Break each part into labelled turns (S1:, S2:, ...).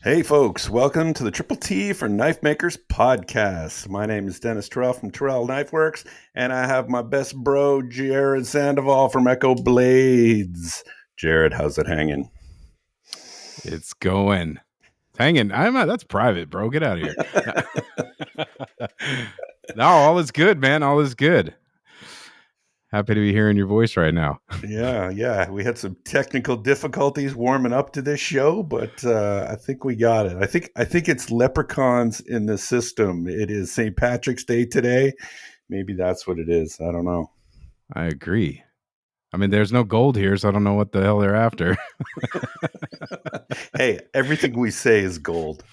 S1: Hey folks, welcome to the Triple T for Knife Makers podcast. My name is Dennis Tyrell from Tyrell Knifeworks, and I have my best bro, Jerid Sandoval from Echo Blades. Jerid, how's it hanging?
S2: It's going. Hanging. I'm not, that's private, bro. Get out of here. No, all is good, man. All is good. Happy to be hearing your voice right now.
S1: Yeah. We had some technical difficulties warming up to this show, but I think we got it. I think it's leprechauns in the system. It is St. Patrick's Day today. Maybe that's what it is. I don't know.
S2: I agree. I mean, there's no gold here, so I don't know what the hell they're after.
S1: Hey, everything we say is gold.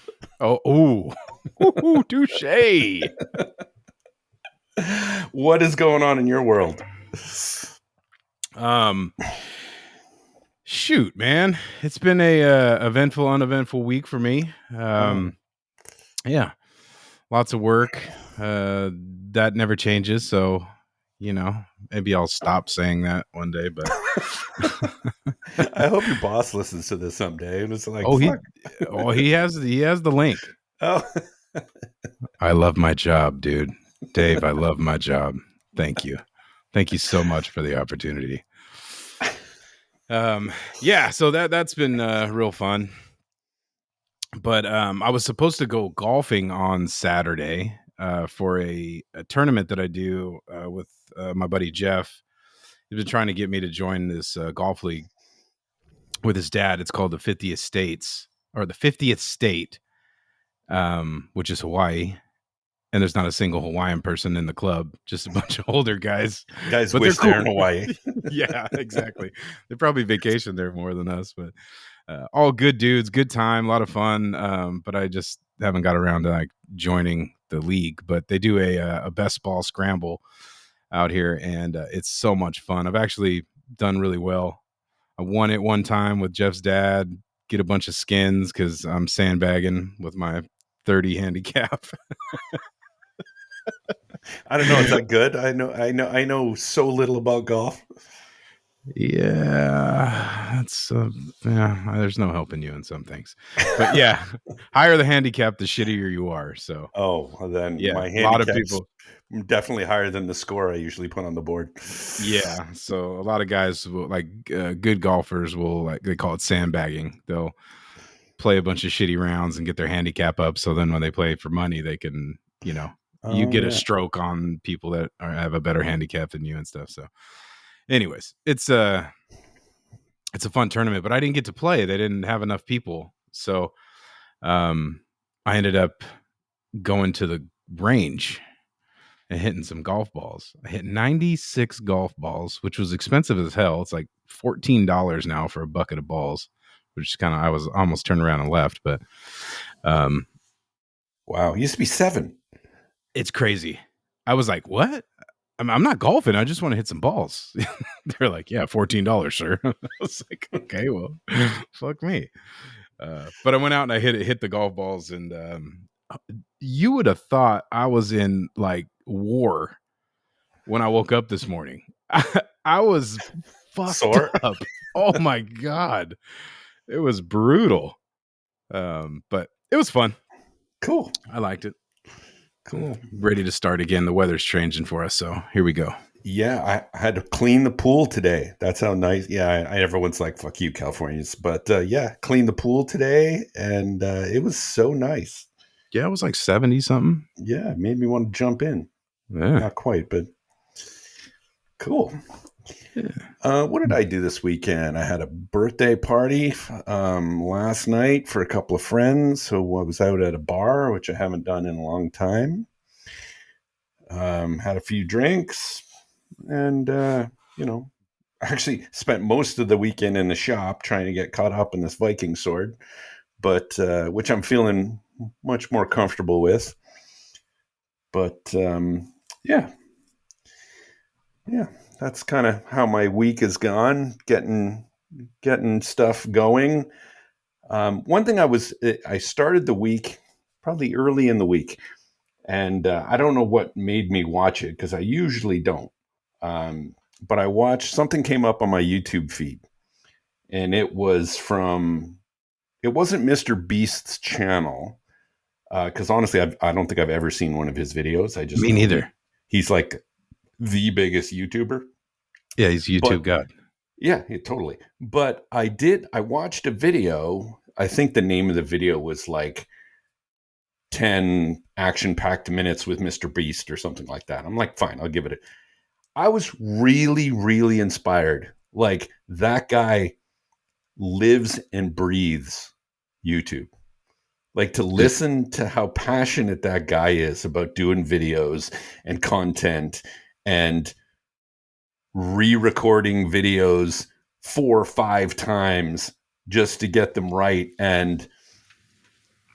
S2: Ooh, touche.
S1: What is going on in your world?
S2: Shoot, man, it's been a eventful, uneventful week for me. Yeah, lots of work. That never changes, so maybe I'll stop saying that one day. But
S1: I hope your boss listens to this someday and it's like,
S2: he has the link.
S1: Oh,
S2: I love my job, dude. Dave, I love my job. Thank you so much for the opportunity. Yeah, so that's been real fun. But I was supposed to go golfing on Saturday for a tournament that I do with my buddy Jeff. He's been trying to get me to join this golf league with his dad. It's called the 50th States, or the 50th State, which is Hawaii. And there's not a single Hawaiian person in the club, just a bunch of older guys.
S1: But wish they're in Hawaii.
S2: Yeah, exactly. They probably vacation there more than us, but all good dudes, good time, a lot of fun. But I just haven't got around to like joining the league. But they do a best ball scramble out here, and it's so much fun. I've actually done really well. I won it one time with Jeff's dad, get a bunch of skins because I'm sandbagging with my 30 handicap.
S1: I don't know. Is that good? I know so little about golf.
S2: Yeah, that's there's no helping you in some things, but yeah, higher the handicap, the shittier you are. So,
S1: well, then
S2: yeah,
S1: my
S2: a lot of
S1: handicap's
S2: people
S1: definitely higher than the score I usually put on the board.
S2: Yeah, so a lot of guys will good golfers will they call it sandbagging. They'll play a bunch of shitty rounds and get their handicap up, so then when they play for money, they can you get a stroke on people that have a better handicap than you and stuff. So, anyways, it's a fun tournament, but I didn't get to play. They didn't have enough people, so I ended up going to the range and hitting some golf balls. I hit 96 golf balls, which was expensive as hell. It's like $14 now for a bucket of balls, which is I was almost turned around and left, but
S1: wow, it used to be $7.
S2: It's crazy. I was like, what? I'm not golfing. I just want to hit some balls. They're like, yeah, $14, sir. I was like, okay, well, fuck me. But I went out and I hit the golf balls, and you would have thought I was in like war when I woke up this morning. I was fucked up. Oh my God. It was brutal. But it was fun.
S1: Cool.
S2: I liked it. Cool. Ready to start again. The weather's changing for us, so here we go.
S1: Yeah, I had to clean the pool today. That's how nice. Yeah, everyone's like, fuck you, Californians. But yeah, clean the pool today, and it was so nice.
S2: Yeah, it was like 70 something.
S1: Yeah, it made me want to jump in.
S2: Yeah.
S1: Not quite, but cool. Yeah. What did I do this weekend? I had a birthday party last night for a couple of friends. So I was out at a bar, which I haven't done in a long time. Had a few drinks, and actually spent most of the weekend in the shop trying to get caught up in this Viking sword, but which I'm feeling much more comfortable with. But yeah, that's kind of how my week has gone, getting stuff going. One thing I started the week probably early in the week, and I don't know what made me watch it because I usually don't. But I watched, something came up on my YouTube feed, and it was from it wasn't Mr. Beast's channel. Because honestly, I don't think I've ever seen one of his videos. I just
S2: Me
S1: know
S2: neither.
S1: he's like the biggest YouTuber.
S2: Yeah, he's YouTube
S1: But
S2: god.
S1: yeah, totally. But I watched a video. I think the name of the video was like 10 action packed minutes with Mr. Beast or something like that. I'm like, fine, I'll give it a. I was really, really inspired. Like, that guy lives and breathes YouTube. Like, to listen to how passionate that guy is about doing videos and content and re-recording videos 4 or 5 times just to get them right. And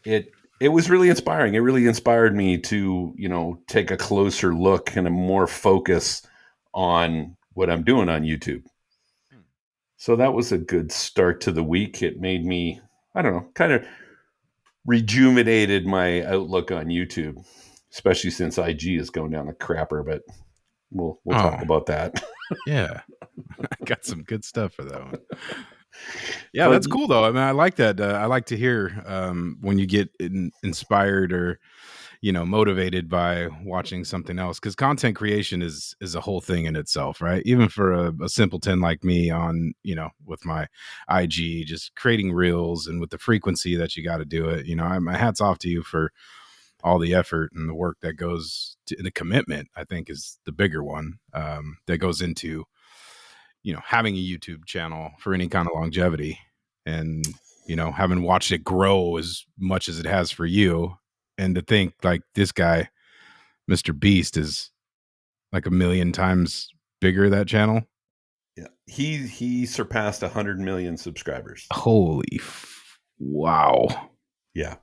S1: it was really inspiring. It really inspired me to, take a closer look and a more focus on what I'm doing on YouTube. So that was a good start to the week. It made me, I don't know, kind of rejuvenated my outlook on YouTube, especially since IG is going down the crapper, but we'll talk
S2: Oh,
S1: about that.
S2: yeah. I got some good stuff for that one. Yeah,
S1: But
S2: that's cool though. I mean, I like that. I like to hear when you get inspired or motivated by watching something else, because content creation is a whole thing in itself, right? Even for a simpleton like me on with my IG, just creating reels and with the frequency that you got to do it. My hats off to you for all the effort and the work that goes to the commitment. I think is the bigger one that goes into having a YouTube channel for any kind of longevity, and having watched it grow as much as it has for you, and to think like this guy Mr. Beast is like a million times bigger, that channel.
S1: yeah, he surpassed 100 million subscribers.
S2: Wow.
S1: Yeah.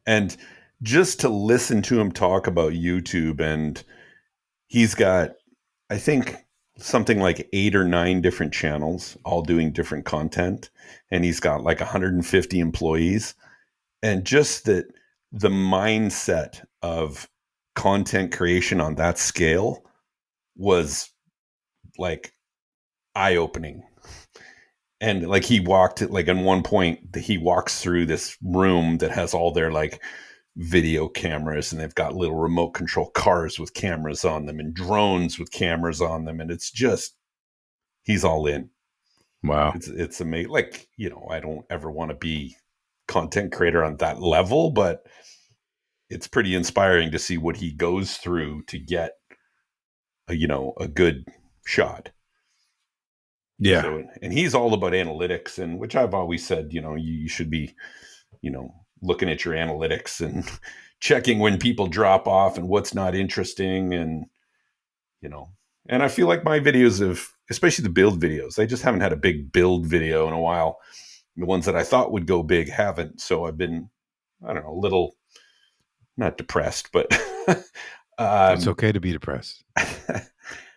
S1: And just to listen to him talk about YouTube, and he's got, I think, something like 8 or 9 different channels, all doing different content. And he's got like 150 employees. And just the mindset of content creation on that scale was like eye opening. And like, he walked, like, in one point, he walks through this room that has all their like video cameras, and they've got little remote control cars with cameras on them and drones with cameras on them. And it's just, he's all in.
S2: Wow.
S1: It's amazing. Like, I don't ever want to be content creator on that level, but it's pretty inspiring to see what he goes through to get a good shot.
S2: Yeah.
S1: So, and he's all about analytics, and which I've always said, you should be, looking at your analytics and checking when people drop off and what's not interesting. And, you know, and I feel like my videos have, especially the build videos, I just haven't had a big build video in a while. The ones that I thought would go big haven't. So I've been, I don't know, a little, not depressed, but
S2: It's
S1: um,
S2: okay to be depressed.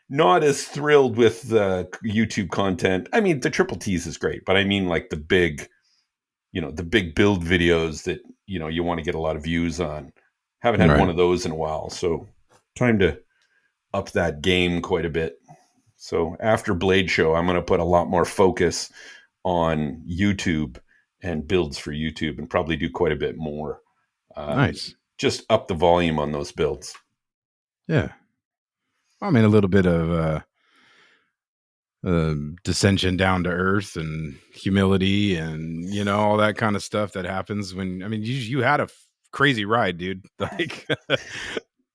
S1: not as thrilled with the YouTube content. I mean, the triple T's is great, but I mean like the big build videos that, you want to get a lot of views on. Haven't had one
S2: Right.
S1: of those in a while. So time to up that game quite a bit. So after Blade Show, I'm going to put a lot more focus on YouTube and builds for YouTube, and probably do quite a bit more. Um,
S2: Nice.
S1: just up the volume on those builds.
S2: Yeah. I mean, a little bit of dissension down to earth and humility and all that kind of stuff that happens when, I mean, you had a crazy ride, dude. Like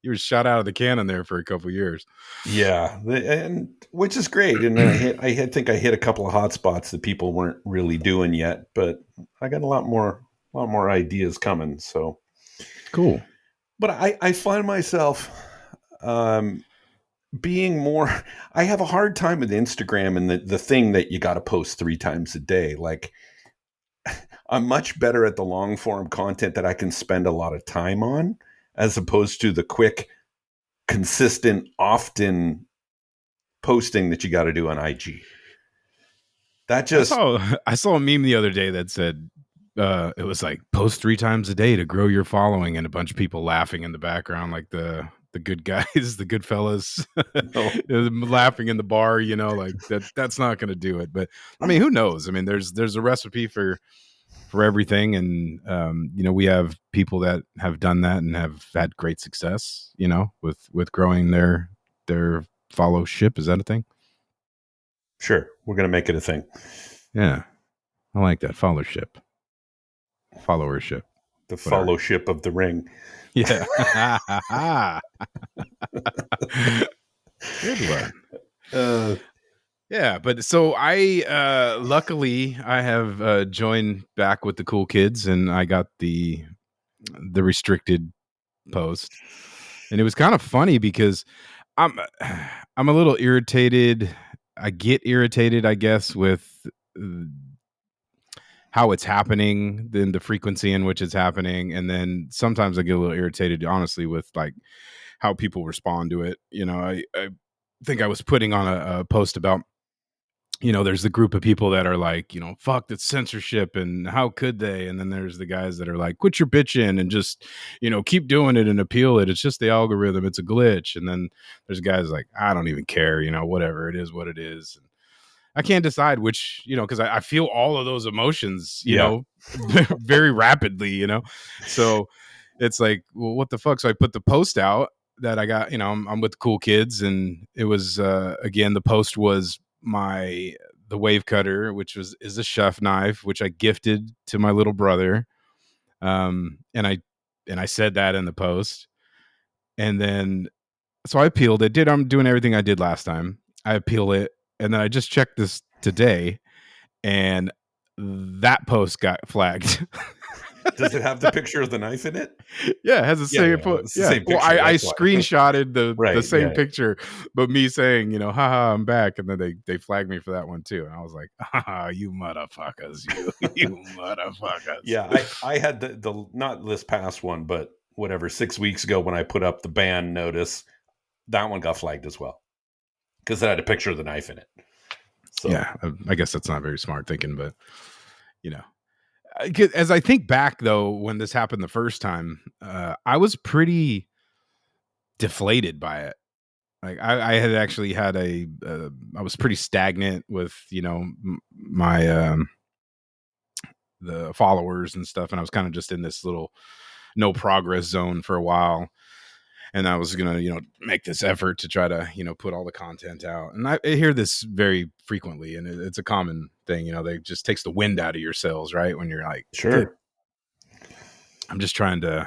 S2: you were shot out of the cannon there for a couple years.
S1: Yeah, and which is great. And think I hit a couple of hot spots that people weren't really doing yet, but I got a lot more ideas coming. So,
S2: Cool.
S1: but I find myself um, being more. I have a hard time with Instagram and the thing that you got to post 3 times a day. Like, I'm much better at the long form content that I can spend a lot of time on, as opposed to the quick, consistent, often posting that you got to do on IG. That
S2: I
S1: just
S2: saw I saw a meme the other day that said it was like post 3 times a day to grow your following, and a bunch of people laughing in the background, like the good guys, the good fellas,
S1: no.
S2: laughing in the bar. Like that's not going to do it. But I mean, who knows? I mean, there's a recipe for for everything. And, we have people that have done that and have had great success, with growing their followership. Is that a thing?
S1: Sure, we're going to make it a thing.
S2: Yeah. I like that. Followership.
S1: The
S2: Whatever.
S1: fellowship of the ring.
S2: Yeah. Good one. Yeah, but so I luckily I have joined back with the cool kids, and I got the restricted post. And it was kind of funny because I'm I'm a little irritated. I get irritated, I guess, with how it's happening, then the frequency in which it's happening, and then sometimes I get a little irritated, honestly, with like how people respond to it. I think I was putting on a post about, there's the group of people that are like, fuck, that's censorship and how could they? And then there's the guys that are like, quit your bitching and just, keep doing it and appeal it. It's just the algorithm. It's a glitch. And then there's guys like, I don't even care, whatever it is, what it is. And I can't decide which, because I feel all of those emotions,
S1: Yeah.
S2: very rapidly, So it's like, well, what the fuck? So I put the post out that I got, I'm with the cool kids, and it was again, the post was the wave cutter, which is a chef knife, which I gifted to my little brother. And I said that in the post. And then so I appealed it. I'm doing everything I did last time. I appeal it, and then I just checked this today, and that post got flagged.
S1: Does it have the picture of the knife in it?
S2: Yeah, it has the same
S1: It's the
S2: yeah.
S1: same
S2: Well,
S1: picture.
S2: I
S1: That's why.
S2: screenshotted the
S1: Right.
S2: same
S1: Yeah.
S2: picture, but me saying, haha, I'm back, and then they flagged me for that one too, and I was like, haha, you motherfuckers, you motherfuckers.
S1: Yeah. I had the not this past one, but whatever, 6 weeks ago when I put up the ban notice, that one got flagged as well because it had a picture of the knife in it. So
S2: Yeah, I guess that's not very smart thinking, but you know. As I think back, though, when this happened the first time, I was pretty deflated by it. Like I had actually had I was pretty stagnant with my the followers and stuff, and I was kind of just in this little no progress zone for a while. And I was gonna make this effort to try to put all the content out. And I hear this very frequently, and it's a common thing. They just takes the wind out of your sails, right? When you're like, good,
S1: sure.
S2: I'm just trying to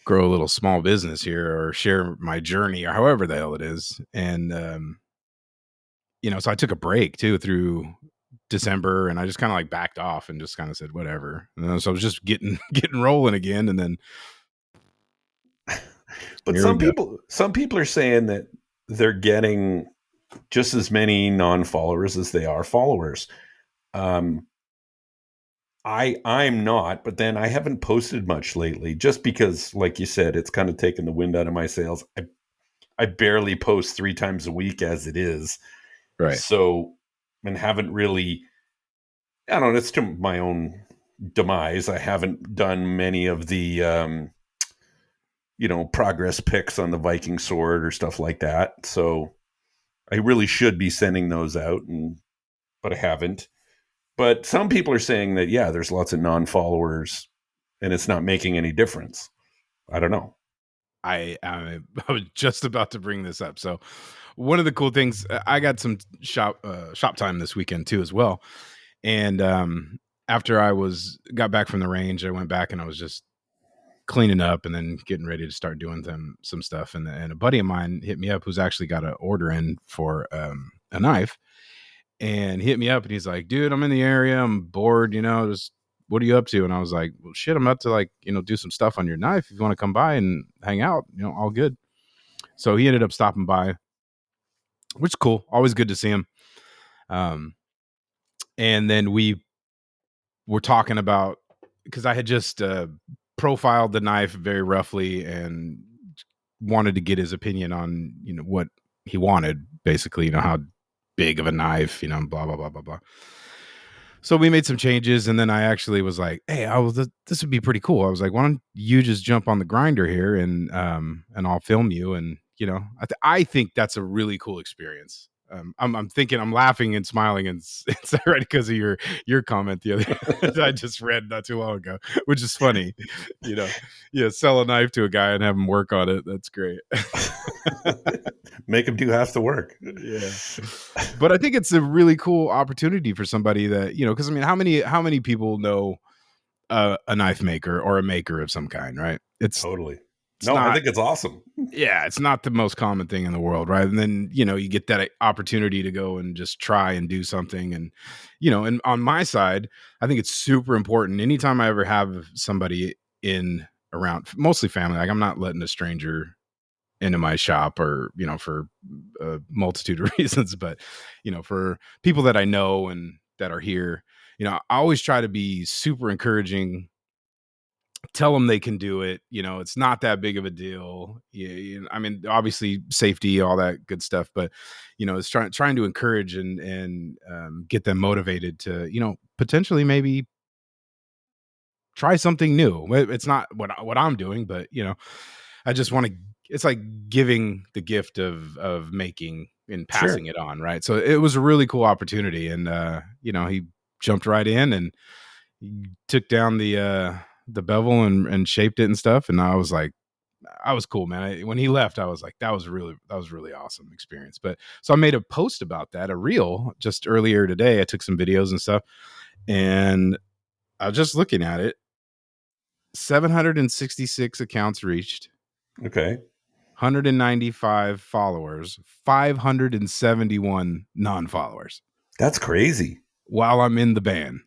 S2: grow a little small business here or share my journey or however the hell it is. And so I took a break too through December, and I just kind of like backed off and just kind of said whatever. And then, so I was just getting rolling again, and then
S1: But
S2: here we go.
S1: some people are saying that they're getting just as many non-followers as they are followers. I'm not, but then I haven't posted much lately just because, like you said, it's kind of taken the wind out of my sails. I barely post 3 times a week as it is.
S2: Right.
S1: So, and haven't really, I don't know, it's to my own demise. I haven't done many of the, progress pics on the Viking sword or stuff like that. So I really should be sending those out, but I haven't. But some people are saying that, yeah, there's lots of non-followers and it's not making any difference. I don't know.
S2: I was just about to bring this up. So one of the cool things, I got some shop time this weekend too as well. And after I got back from the range, I went back and I was just cleaning up and then getting ready to start doing some stuff. And a buddy of mine hit me up who's actually got an order in for a knife, and he hit me up and he's like, dude, I'm in the area, I'm bored, just what are you up to? And I was like, well, shit, I'm up to like, do some stuff on your knife. If you want to come by and hang out, all good. So he ended up stopping by, which is cool. Always good to see him. And then we were talking about, because I had just profiled the knife very roughly and wanted to get his opinion on, what he wanted, basically, how big of a knife, blah, blah, blah, blah, blah. So we made some changes, and then I actually was like, "Hey, this would be pretty cool." I was like, "Why don't you just jump on the grinder here, and I'll film you." And I think that's a really cool experience. I'm thinking, I'm laughing and smiling, and it's right because of your comment the other that I just read not too long ago, which is funny. Yeah, sell a knife to a guy and have him work on it. That's great.
S1: Make them do half the work.
S2: Yeah, but I think it's a really cool opportunity for somebody that, because I mean, how many people know a knife maker or a maker of some kind, right?
S1: Totally.
S2: It's
S1: No, I
S2: not.
S1: think it's awesome.
S2: Yeah, it's not the most common thing in the world, right? And then, you get that opportunity to go and just try and do something. And, and on my side, I think it's super important. Anytime I ever have somebody in around, mostly family, like I'm not letting a stranger into my shop, or, for a multitude of reasons, but, for people that I know and that are here, I always try to be super encouraging, tell them they can do it. It's not that big of a deal. Yeah, I mean, obviously safety, all that good stuff, but it's trying to encourage and get them motivated to, potentially maybe try something new. It's not what I'm doing, but I just want to. It's like giving the gift of making and passing
S1: Sure.
S2: it on, right? So it was a really cool opportunity, and he jumped right in and took down the bevel and shaped it and stuff, and I was like, I was cool, man. When he left, I was like, that was really awesome experience. But so I made a post about that, a reel, just earlier today. I took some videos and stuff, and I was just looking at it. 766 accounts reached,
S1: Okay.
S2: 195 followers, 571 non-followers
S1: That's crazy.
S2: while I'm in the ban.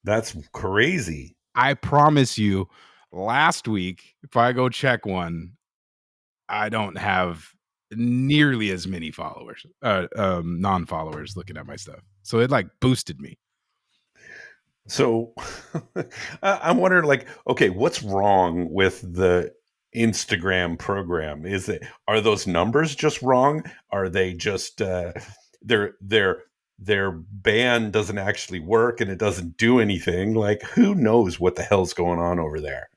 S1: That's crazy.
S2: I promise you, last week, if I go check one, I don't have nearly as many followers, non-followers looking at my stuff. So it like boosted me.
S1: So I'm wondering, like, okay, what's wrong with the Instagram program? Are those numbers just wrong? Are they just their ban doesn't actually work and it doesn't do anything? Like, who knows what the hell's going on over there?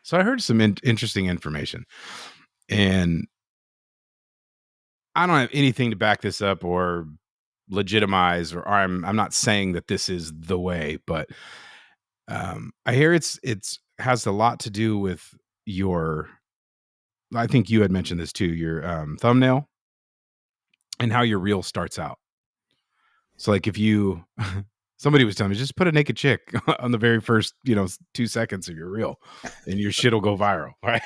S2: So I heard some interesting information, and I don't have anything to back this up or legitimize, or I'm not saying that this is the way, but I hear it's has a lot to do with your. I think you had mentioned this too. Your thumbnail and how your reel starts out. So like if you somebody was telling me, just put a naked chick on the very first, 2 seconds of your reel and your shit will go viral. Right.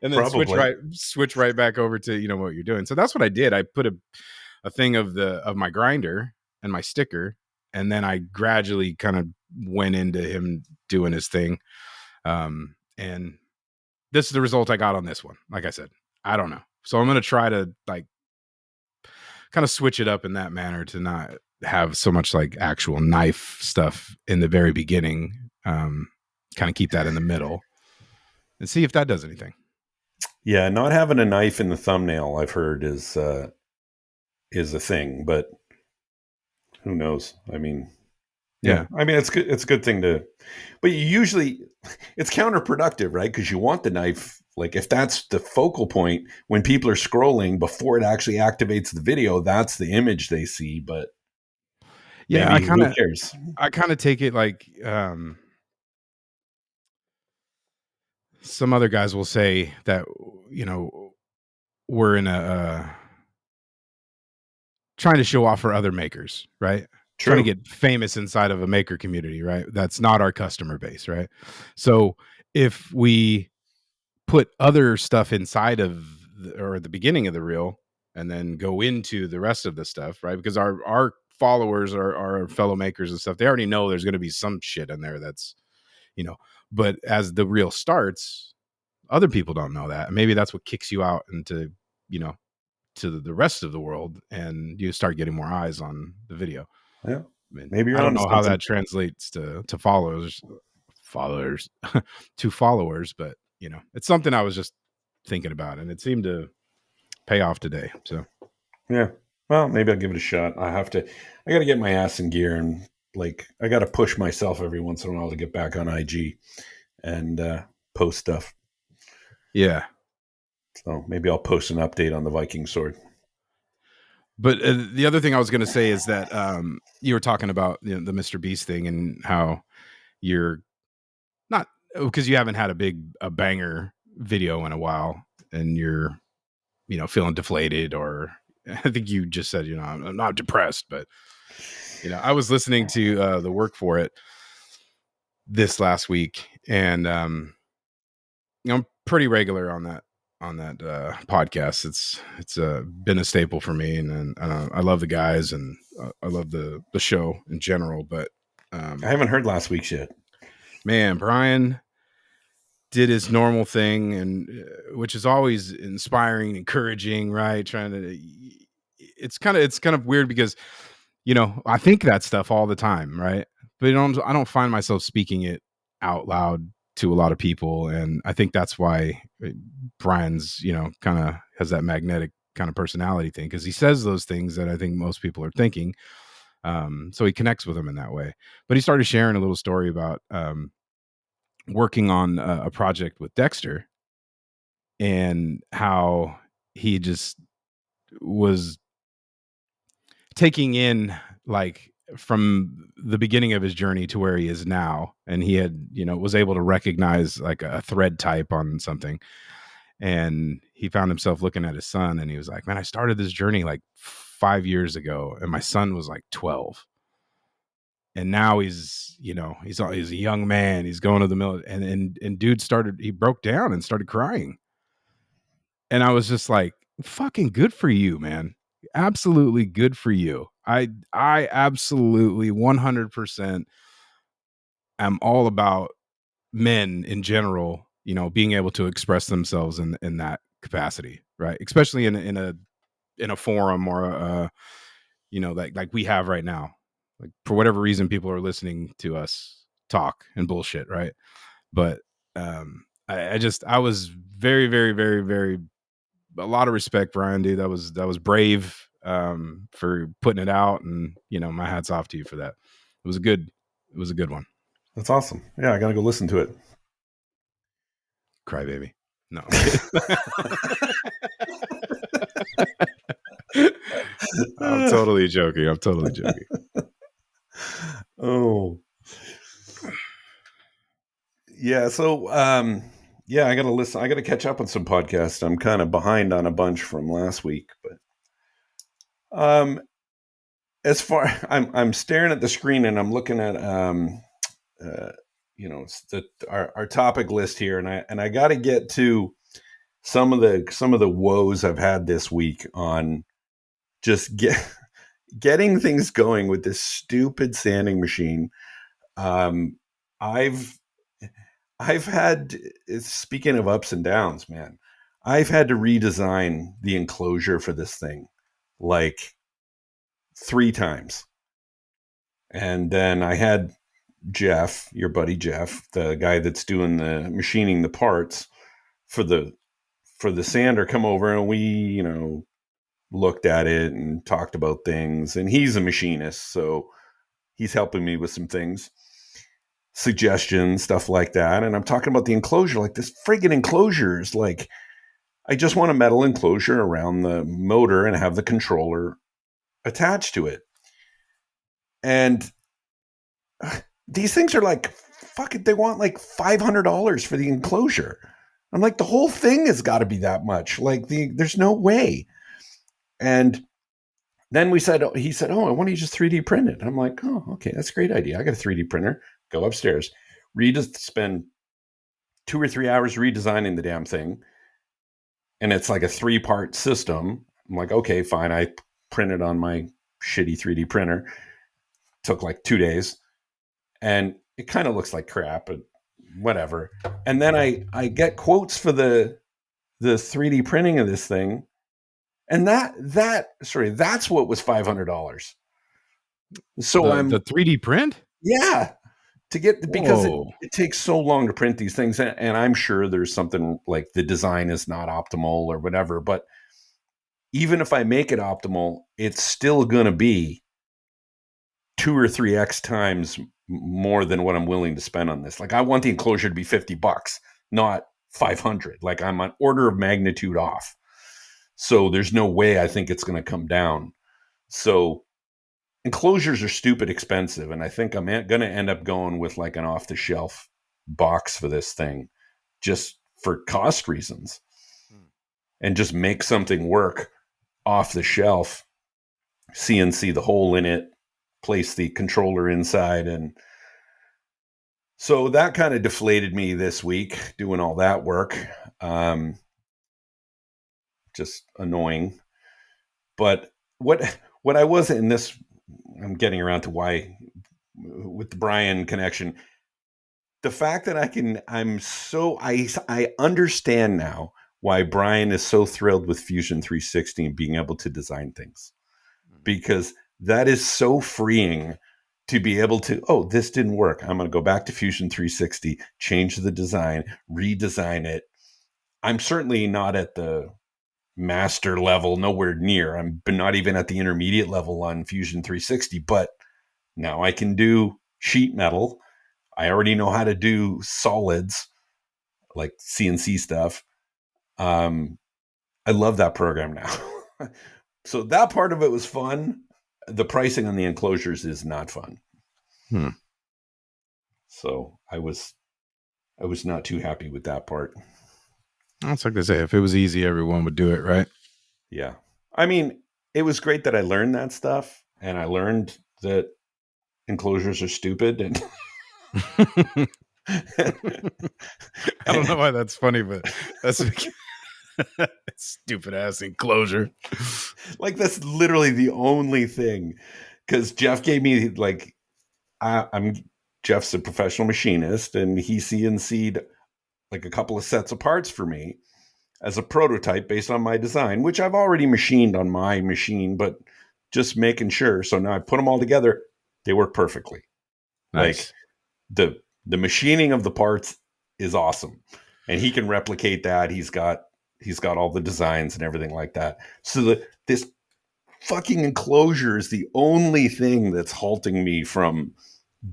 S2: And then
S1: Probably.
S2: switch right back over to, what you're doing. So that's what I did. I put a thing of my grinder and my sticker, and then I gradually kind of went into him doing his thing. And this is the result I got on this one. Like I said, I don't know. So I'm going to try to like kind of switch it up in that manner to not have so much like actual knife stuff in the very beginning. Kind of keep that in the middle and see if that does anything.
S1: Yeah, not having a knife in the thumbnail, I've heard, is a thing, but who knows? I mean, yeah,
S2: Yeah.
S1: I mean, it's good. It's a good thing to, but you usually it's counterproductive, right? Because you want the knife, like if that's the focal point when people are scrolling before it actually activates the video, that's the image they see. But
S2: Yeah.
S1: maybe who cares?
S2: I kind of take it like, some other guys will say that, we're in a, trying to show off for other makers, right? Trying to
S1: True.
S2: get famous inside of a maker community, right? That's not our customer base, right? So if we put other stuff inside of or the beginning of the reel and then go into the rest of the stuff, right? Because our followers are our fellow makers and stuff. They already know there's going to be some shit in there that's, you know, but as the reel starts, other people don't know that. Maybe that's what kicks you out into, you know, to the rest of the world, and you start getting more eyes on the video.
S1: Yeah,
S2: I mean,
S1: maybe
S2: I
S1: you're
S2: don't
S1: onto
S2: know how
S1: something.
S2: that translates to followers to followers, but it's something I was just thinking about, and it seemed to pay off today. So
S1: Yeah. Well, maybe I'll give it a shot. I got to get my ass in gear and like, I got to push myself every once in a while to get back on IG and post stuff.
S2: yeah,
S1: So maybe I'll post an update on the Viking sword.
S2: But the other thing I was going to say is that you were talking about the Mr. Beast thing and how you're not, because you haven't had a banger video in a while, and you're feeling deflated, or I think you just said I'm not depressed, but I was listening to the Work For It this last week, and I'm pretty regular on that podcast. It's been a staple for me, and I love the guys, and I love the show in general. But
S1: I haven't heard last week's yet.
S2: man, Brian did his normal thing, and which is always inspiring, encouraging, right? Trying to, it's kind of weird because I think that stuff all the time, right? But I don't find myself speaking it out loud to a lot of people, and I think that's why Brian's kind of has that magnetic kind of personality thing, because he says those things that I think most people are thinking. So he connects with them in that way. But he started sharing a little story about working on a project with Dexter, and how he just was taking in, like, from the beginning of his journey to where he is now, and he had was able to recognize like a thread type on something, and he found himself looking at his son, and he was like, man, I started this journey like 5 years ago, and my son was like 12, and now he's a young man, he's going to the military, and dude he broke down and started crying. And I was just like, fucking good for you, man. Absolutely good for you. I absolutely 100% am all about men in general, being able to express themselves in that capacity, right? Especially in a forum, or like we have right now. Like, for whatever reason, people are listening to us talk and bullshit, right? But I was very, very, very, very, a lot of respect, Brian, dude. That was brave, for putting it out, and my hat's off to you for that. It was a good one.
S1: That's awesome. Yeah, I got to go listen to it.
S2: Crybaby. No, I'm kidding. I'm totally joking.
S1: Oh, yeah. So, yeah, I got to listen. I got to catch up on some podcasts. I'm kind of behind on a bunch from last week, but as far I'm staring at the screen, and I'm looking at uh, our topic list here, and I got to get to some of the woes I've had this week on just getting things going with this stupid sanding machine. Um, I've had, speaking of ups and downs, man, I've had to redesign the enclosure for this thing like 3 times. And then I had Jeff, your buddy Jeff, the guy that's doing the machining the parts for the sander, come over, and we, looked at it and talked about things. And he's a machinist, so he's helping me with some things, suggestions, stuff like that. And I'm talking about the enclosure, like this friggin' enclosure is like, I just want a metal enclosure around the motor and have the controller attached to it. And these things are like, fuck it, they want like $500 for the enclosure. I'm like, the whole thing has got to be that much. Like, there's no way. And then he said, oh, why don't you just 3D print it? I'm like, oh, okay, that's a great idea. I got a 3D printer. Go upstairs, spend 2 or 3 hours redesigning the damn thing. And it's like a 3-part system. I'm like, okay, fine. I printed on my shitty 3D printer. Took like 2 days. And it kind of looks like crap, but whatever. And then I get quotes for the 3D printing of this thing. And that's what was $500. So
S2: the 3D print?
S1: Yeah, because
S2: Whoa.
S1: it takes so long to print these things. And I'm sure there's something like the design is not optimal or whatever, but even if I make it optimal, it's still going to be 2 or 3x times more than what I'm willing to spend on this. Like, I want the enclosure to be $50, not 500. Like, I'm an order of magnitude off. So there's no way I think it's going to come down. So enclosures are stupid expensive, and I think I'm going to end up going with like an off the shelf box for this thing, just for cost reasons, and just make something work off the shelf. CNC the hole in it, place the controller inside, and so that kind of deflated me this week doing all that work. Just annoying. But what I was in this, I'm getting around to why with the Brian connection. The fact that I understand now why Brian is so thrilled with Fusion 360 and being able to design things, because that is so freeing to be able to, oh, this didn't work. I'm going to go back to Fusion 360, change the design, redesign it. I'm certainly not at the master level, nowhere near. I'm not even at the intermediate level on Fusion 360, but now I can do sheet metal. I already know how to do solids, like CNC stuff. I love that program now. So that part of it was fun. The pricing on the enclosures is not fun. So I was not too happy with that part.
S2: That's like they say, if it was easy, everyone would do it, right?
S1: Yeah. I mean, it was great that I learned that stuff, and I learned that enclosures are stupid, and
S2: I don't know why that's funny, but that's stupid ass enclosure.
S1: like that's literally the only thing. Because Jeff gave me like, I'm Jeff's a professional machinist, and he CNC'd like a couple of sets of parts for me as a prototype based on my design, which I've already machined on my machine, but just making sure. So now I put them all together. They work perfectly.
S2: Nice.
S1: Like the machining of the parts is awesome, and he can replicate that. He's got all the designs and everything like that. So this fucking enclosure is the only thing that's halting me from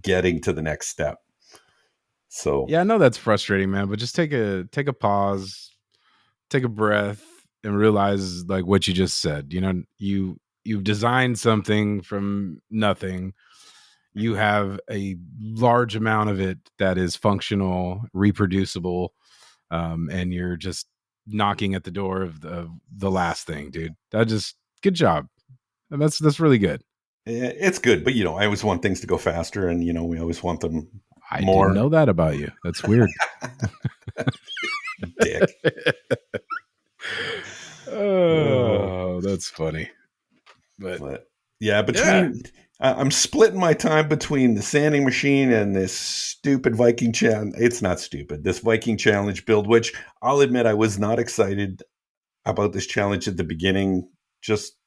S1: getting to the next step. So
S2: Yeah, I know that's frustrating, man, but just take a pause, take a breath, and realize like what you just said. You know, you've designed something from nothing. You have a large amount of it that is functional, reproducible, and you're just knocking at the door of the last thing, dude. That just good job. And that's really good.
S1: it's good, but I always want things to go faster, and we always want them
S2: I didn't
S1: more.
S2: know that about you. That's weird.
S1: Dick.
S2: Oh, that's funny.
S1: But yeah,
S2: Yeah.
S1: I'm splitting my time between the sanding machine and this stupid Viking challenge. It's not stupid. This Viking challenge build, which I'll admit I was not excited about this challenge at the beginning. Just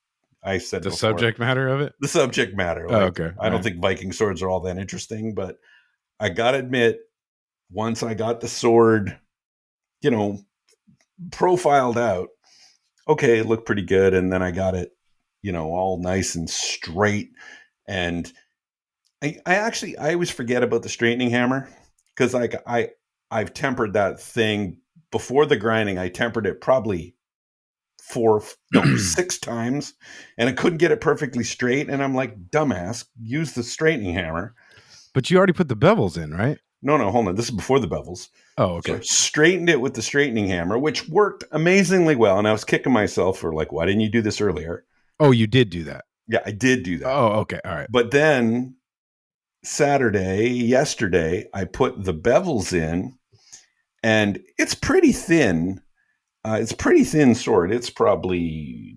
S1: I said
S2: The
S1: before,
S2: subject matter of it?
S1: the subject matter.
S2: Oh,
S1: Like
S2: okay.
S1: I
S2: All
S1: don't
S2: right.
S1: think Viking swords are all that interesting, but I gotta admit, once I got the sword, profiled out, okay, it looked pretty good, and then I got it, all nice and straight. And I always forget about the straightening hammer, because like I've tempered that thing before the grinding. I tempered it probably six times, and I couldn't get it perfectly straight. And I'm like, dumbass, use the straightening hammer.
S2: But you already put the bevels in, right?
S1: No, hold on. This is before the bevels.
S2: Oh,
S1: So
S2: okay.
S1: I straightened it with the straightening hammer, which worked amazingly well. And I was kicking myself for like, why didn't you do this earlier?
S2: Oh, you did do that.
S1: Yeah, I did do that.
S2: Oh, okay. All right.
S1: But then yesterday, I put the bevels in, and it's pretty thin. It's a pretty thin sword. It's probably,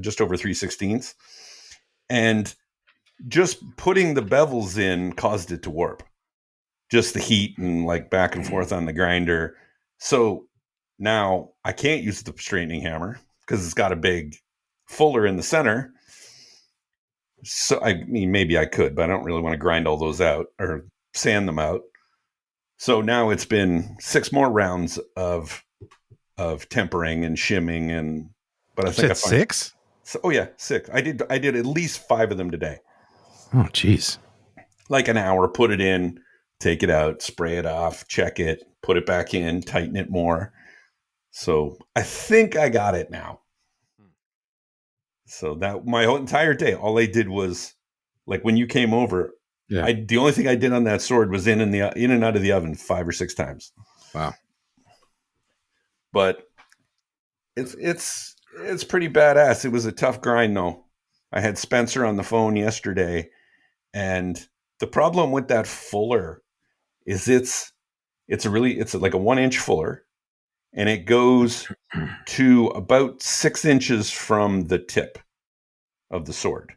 S1: just over 3/16. And just putting the bevels in caused it to warp. Just the heat and like back and forth on the grinder. So now I can't use the straightening hammer because it's got a big fuller in the center. So I mean, maybe I could, but I don't really want to grind all those out or sand them out. So now it's been 6 more rounds of tempering and shimming, but I
S2: You
S1: think I
S2: said
S1: find
S2: 6?
S1: so, oh yeah, 6. I did at least 5 of them today.
S2: Oh, jeez.
S1: Like an hour, put it in, take it out, spray it off, check it, put it back in, tighten it more. So I think I got it now. So that my whole entire day, all I did was like when you came over,
S2: Yeah.
S1: the only thing I did on that sword was in and out of the oven 5 or 6 times.
S2: Wow.
S1: But it's pretty badass. It was a tough grind though. I had Spencer on the phone yesterday, and the problem with that fuller is it's like a 1 inch fuller, and it goes to about 6 inches from the tip of the sword.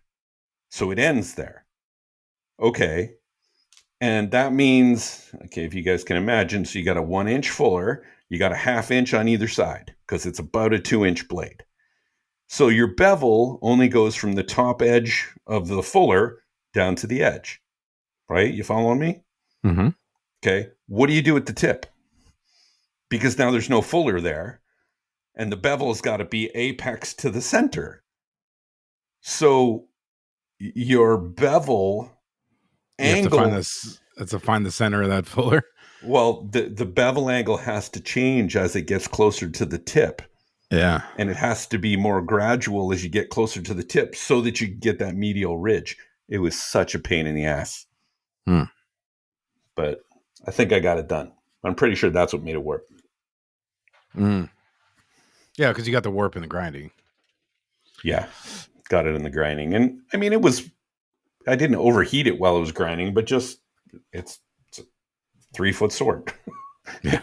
S1: So it ends there. Okay. And that means, okay, if you guys can imagine, so you got a 1 inch fuller, you got a 1/2 inch on either side because it's about a 2 inch blade. So your bevel only goes from the top edge of the fuller down to the edge, right? You following me?
S2: Mm-hmm.
S1: Okay. What do you do at the tip? Because now there's no fuller there, and the bevel's got to be apex to the center. So your bevel
S2: You have to find
S1: angle,
S2: this. That's to find the center of that fuller.
S1: well, the bevel angle has to change as it gets closer to the tip.
S2: Yeah.
S1: And it has to be more gradual as you get closer to the tip so that you get that medial ridge. It was such a pain in the ass.
S2: Hmm.
S1: But I think I got it done. I'm pretty sure that's what made it work.
S2: Mm. Yeah, because you got the warp and the grinding.
S1: Yeah, got it in the grinding. And I mean, I didn't overheat it while it was grinding, but just, it's a 3-foot sword.
S2: Yeah.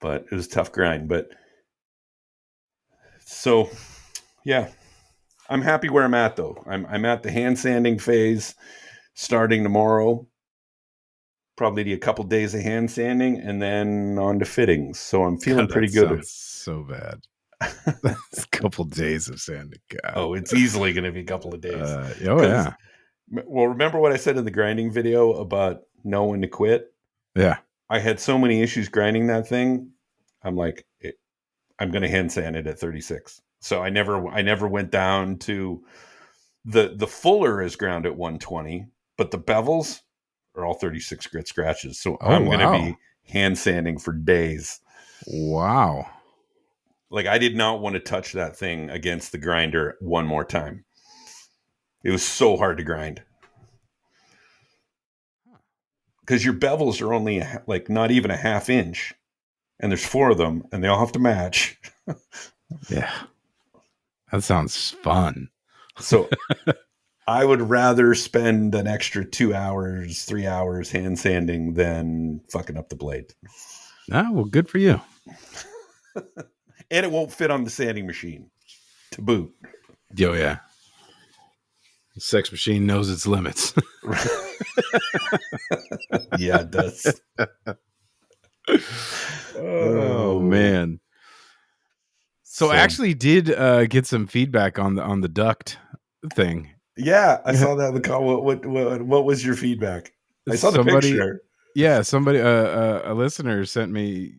S1: But it was a tough grind. But so, yeah, I'm happy where I'm at, though. I'm at the hand sanding phase starting tomorrow. Probably a couple days of hand sanding and then on to fittings. So I'm feeling
S2: God,
S1: pretty
S2: that
S1: good.
S2: sounds so bad. It's a couple days of sanding. God.
S1: Oh, it's easily going to be a couple of days.
S2: Oh
S1: Because,
S2: yeah.
S1: well, remember what I said in the grinding video about know when to quit?
S2: Yeah.
S1: I had so many issues grinding that thing. I'm like, I'm going to hand sand it at 36. So I never went down to the fuller is ground at 120, but the bevels are all 36 grit scratches. So
S2: Oh
S1: I'm going to
S2: wow.
S1: be hand sanding for days.
S2: Wow.
S1: Like I did not want to touch that thing against the grinder one more time. It was so hard to grind because your bevels are only like not even a 1/2 inch, and there's 4 of them, and they all have to match.
S2: Yeah. That sounds fun.
S1: So I would rather spend an extra 2 hours, 3 hours hand sanding than fucking up the blade.
S2: Ah, well, good for you.
S1: And it won't fit on the sanding machine to boot.
S2: Oh yeah. The sex machine knows its limits.
S1: Yeah, it does.
S2: Oh man. So I actually did get some feedback on the duct thing.
S1: Yeah, I saw that in the call. What was your feedback? I saw the
S2: Somebody,
S1: picture.
S2: yeah, somebody, a listener sent me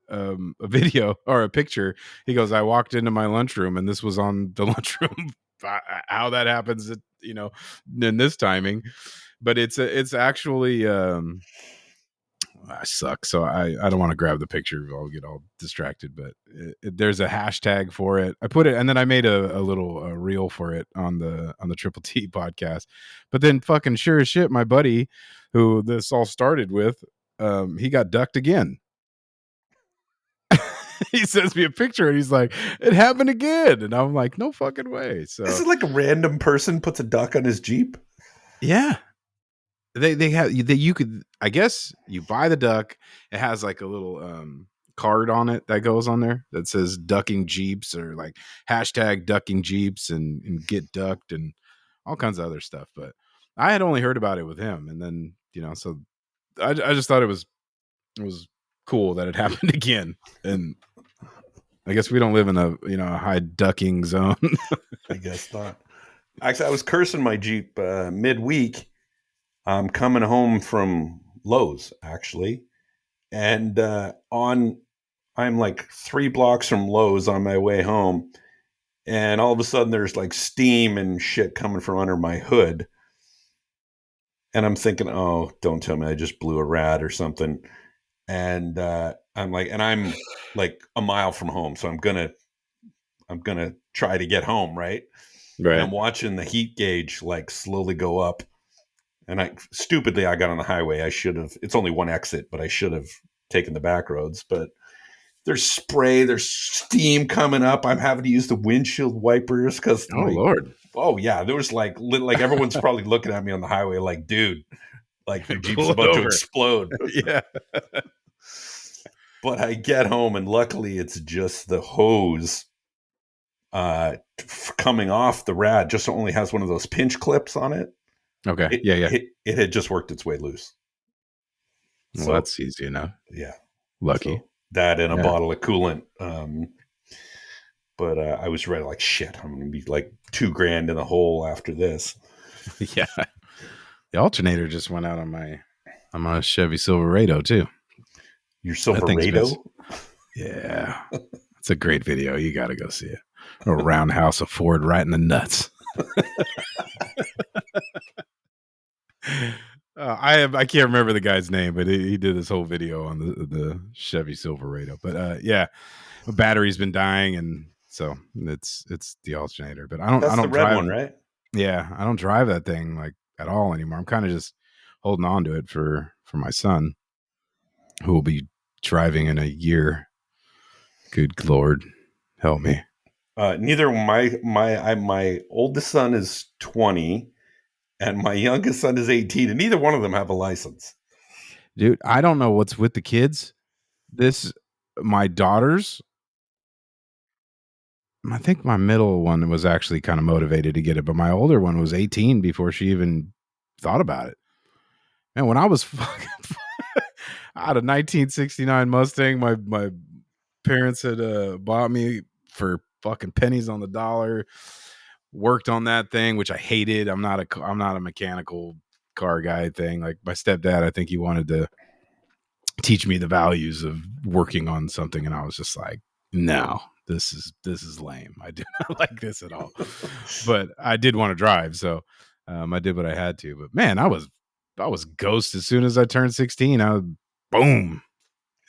S2: a video or a picture. He goes, "I walked into my lunchroom and this was on the lunchroom." How that happens, in this timing, but it's actually I suck. So I don't want to grab the picture. I'll get all distracted. But there's a hashtag for it. I put it, and then I made a little reel for it on the Triple T podcast. But then, fucking sure as shit, my buddy, who this all started with, he got ducked again. He sends me a picture, and he's like, "It happened again," and I'm like, "No fucking way."
S1: This
S2: So
S1: is like a random person puts a duck on his Jeep.
S2: yeah, they have you could, I guess, you buy the duck. It has like a little card on it that goes on there that says ducking Jeeps or like hashtag ducking Jeeps and get ducked and all kinds of other stuff. But I had only heard about it with him, and then so I just thought it was cool that it happened again. And I guess we don't live in a high ducking zone.
S1: I guess not. Actually, I was cursing my Jeep midweek. I'm coming home from Lowe's actually, and I'm like 3 blocks from Lowe's on my way home, and all of a sudden there's like steam and shit coming from under my hood, and I'm thinking, oh, don't tell me I just blew a rat or something. And I'm like a mile from home, so I'm gonna try to get home, right? And I'm
S2: Right.
S1: watching the heat gauge like slowly go up. And I got on the highway. I should have. It's only one exit, but I should have taken the back roads. But there's spray, there's steam coming up. I'm having to use the windshield wipers because
S2: Oh
S1: my
S2: Lord.
S1: oh yeah, there was like everyone's probably looking at me on the highway like, dude, like your Jeep's
S2: Pull it
S1: about to
S2: over.
S1: explode.
S2: Yeah.
S1: But I get home and luckily it's just the hose coming off the rad. Just only has one of those pinch clips on it.
S2: Okay.
S1: It
S2: Yeah. Yeah.
S1: it, it had just worked its way loose.
S2: Well,
S1: So
S2: that's easy enough.
S1: yeah,
S2: Lucky.
S1: so that and a
S2: Yeah.
S1: bottle of coolant. But I was ready, like shit. I'm gonna be like $2,000 in the hole after this.
S2: Yeah. The alternator just went out on my Chevy Silverado too.
S1: Your
S2: That thing's been.
S1: Silverado?
S2: Yeah. It's a great video. You got to go see it. A roundhouse of Ford right in the nuts. I can't remember the guy's name, but he did this whole video on the Chevy Silverado. But yeah, the battery's been dying, and so it's the alternator. But I
S1: That's the
S2: don't
S1: red
S2: drive.
S1: one, right?
S2: Yeah, I don't drive that thing like at all anymore. I'm kind of just holding on to it for my son, who will be driving in a year. Good Lord, help me.
S1: Neither my oldest son is 20 and my youngest son is 18, and neither one of them have a license.
S2: Dude, I don't know what's with the kids. My daughters, I think my middle one was actually kind of motivated to get it, but my older one was 18 before she even thought about it. And when I was fucking I had a 1969 Mustang, my parents had bought me for fucking pennies on the dollar. Worked on that thing, which I hated. I'm not a mechanical car guy thing. Like my stepdad, I think he wanted to teach me the values of working on something, and I was just like, no, this is lame. I do not like this at all. But I did want to drive, so I did what I had to. But man, I was ghost as soon as I turned 16. I was boom,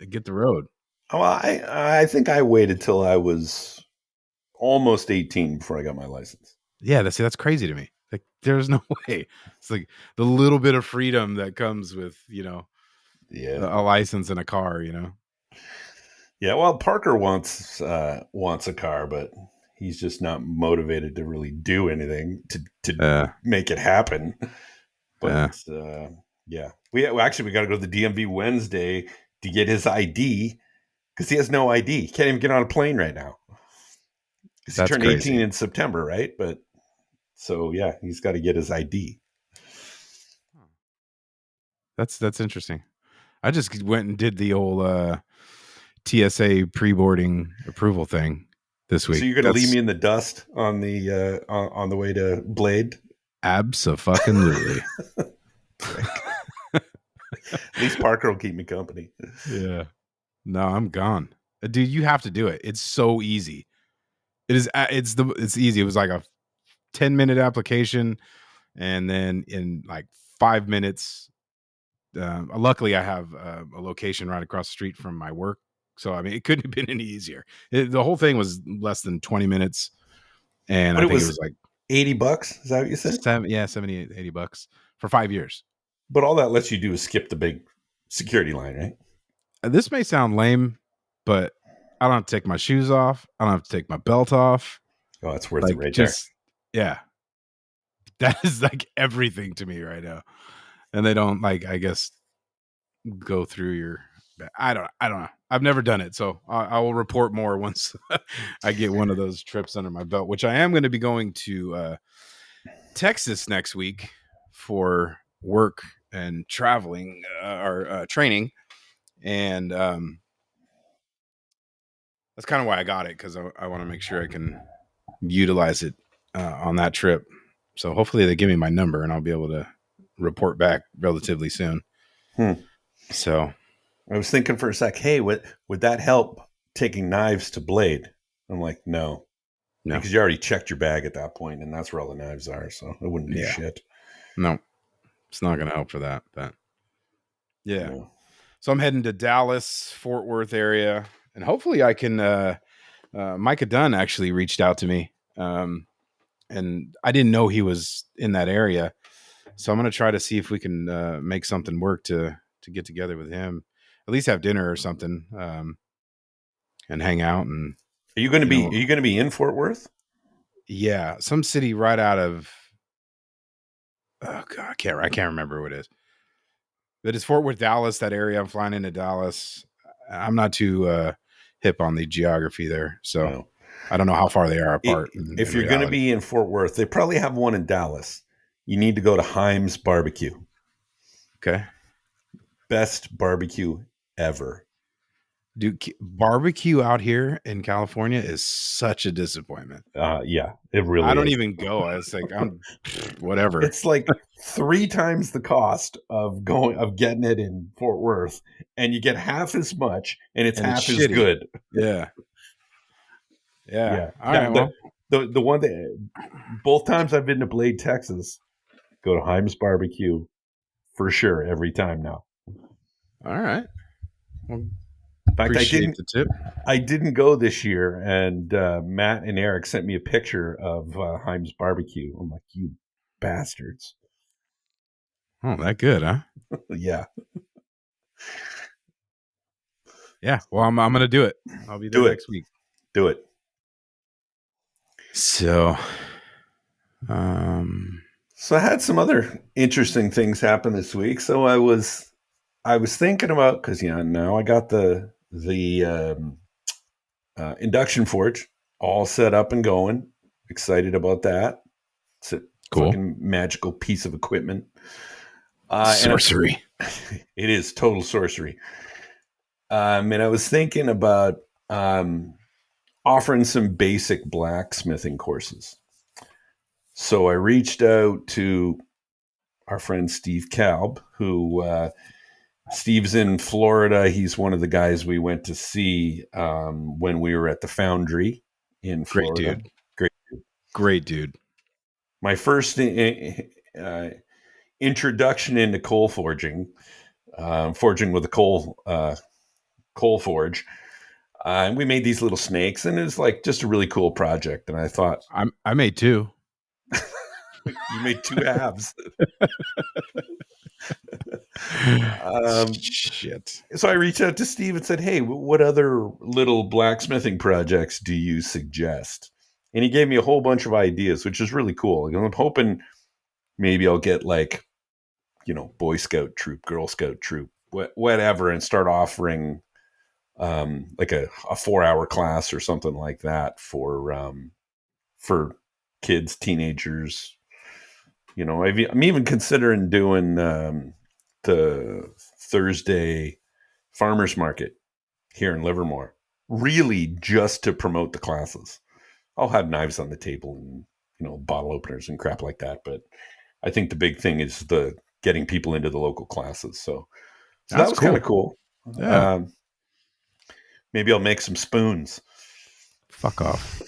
S2: get the road.
S1: Well, I think I waited till I was almost 18 before I got my license.
S2: Yeah, that's crazy to me. Like, there's no way. It's like the little bit of freedom that comes with
S1: Yeah.
S2: a license and a car.
S1: Yeah, well, Parker wants a car, but he's just not motivated to really do anything to
S2: Uh,
S1: make it happen. But
S2: uh,
S1: yeah, we got to go to the DMV Wednesday to get his ID because he has no ID. He can't even get on a plane right now because he
S2: that's
S1: turned 18
S2: crazy.
S1: in September, right? But so yeah, he's got to get his ID.
S2: That's interesting. I just went and did the old TSA pre-boarding approval thing this
S1: So
S2: week.
S1: you're going to leave
S2: That's
S1: me in the dust on the way to Blade?
S2: abso-fucking-lutely.
S1: At least Parker will keep me company.
S2: Yeah. No, I'm gone. Dude, you have to do it. It's so easy. It is it's easy. It was like a 10-minute application, and then in like 5 minutes, luckily I have a location right across the street from my work. So I mean, it couldn't have been any easier. The whole thing was less than 20 minutes, and
S1: But
S2: I
S1: it
S2: think it
S1: was
S2: was like
S1: $80. Is that what you said?
S2: 70, 80 bucks for 5 years.
S1: But all that lets you do is skip the big security line, right?
S2: This may sound lame, but I don't have to take my shoes off. I don't have to take my belt off.
S1: Oh, it's worth it
S2: Like,
S1: right there.
S2: just, yeah, that is like everything to me right now. And they don't, like, I guess, go through your, I don't know. I've never done it. So I will report more once I get one of those trips under my belt, which I am going to be going to Texas next week for work and traveling or training. And that's kind of why I got it, because I want to make sure I can utilize it on that trip. So hopefully they give me my number and I'll be able to report back relatively soon.
S1: Hmm.
S2: So
S1: I was thinking for a sec, hey, would that help taking knives to Blade? I'm like, no,
S2: no,
S1: because you already checked your bag at that point, and that's where all the knives are. So it wouldn't do
S2: yeah,
S1: shit.
S2: no, it's not going to help for that. But yeah,
S1: No.
S2: so I'm heading to Dallas, Fort Worth area, and hopefully I can Micah Dunn actually reached out to me, and I didn't know he was in that area. So I'm going to try to see if we can make something work to get together with him, at least have dinner or something, and hang out. And
S1: Are you going to
S2: you
S1: be?
S2: know,
S1: Are you going to be in Fort Worth?
S2: yeah, some city right out of oh god, I can't remember what it is. But it's Fort Worth, Dallas, that area. I'm flying into Dallas. I'm not too hip on the geography there, so
S1: No.
S2: I don't know how far they are
S1: It,
S2: apart in
S1: if you're going to
S2: reality.
S1: be in Fort Worth, they probably have one in Dallas. You need to go to Heim's Barbecue.
S2: Okay.
S1: Best barbecue ever.
S2: Dude, barbecue out here in California is such a disappointment.
S1: Yeah, it
S2: I
S1: really
S2: don't
S1: is.
S2: even go. It's like I'm whatever,
S1: It's like 3 times the cost of getting it in Fort Worth, and you get half as much, and it's
S2: and it's
S1: half as
S2: shitty.
S1: good.
S2: Yeah, yeah.
S1: Yeah.
S2: All
S1: Now
S2: right. Well,
S1: the one that both times I've been to Blade, Texas, go to Heim's Barbecue for sure every time now.
S2: all right. Well,
S1: In fact,
S2: appreciate the tip.
S1: I didn't go this year, and Matt and Eric sent me a picture of Heim's Barbecue. I'm like, you bastards!
S2: Oh, that good, huh?
S1: Yeah,
S2: Yeah. Well, I'm gonna do it. I'll be there
S1: do it,
S2: next week.
S1: do it.
S2: So, um,
S1: So I had some other interesting things happen this week. So I was thinking about, because now I got the induction forge all set up and going. Excited about that. It's a
S2: cool.
S1: fucking magical piece of equipment. And
S2: Sorcery.
S1: it is total sorcery. And I was thinking about offering some basic blacksmithing courses. So I reached out to our friend Steve Kalb, who Steve's in Florida. He's one of the guys we went to see when we were at the foundry in
S2: Great
S1: Florida.
S2: dude.
S1: Great.
S2: Great dude.
S1: My first introduction into coal forging, forging with a coal forge. And we made these little snakes, and it was like just a really cool project. And I thought,
S2: I made two.
S1: you made two halves.
S2: Shit.
S1: So I reached out to Steve and said, "Hey, what other little blacksmithing projects do you suggest?" And he gave me a whole bunch of ideas, which is really cool. And I'm hoping maybe I'll get like, Boy Scout troop, Girl Scout troop, whatever, and start offering like a 4-hour class or something like that for kids, teenagers. I'm even considering doing the Thursday farmers market here in Livermore, really just to promote the classes. I'll have knives on the table and bottle openers and crap like that. But I think the big thing is the getting people into the local classes. So that
S2: That's
S1: was kind of
S2: cool.
S1: cool.
S2: Yeah.
S1: Maybe I'll make some spoons.
S2: Fuck off.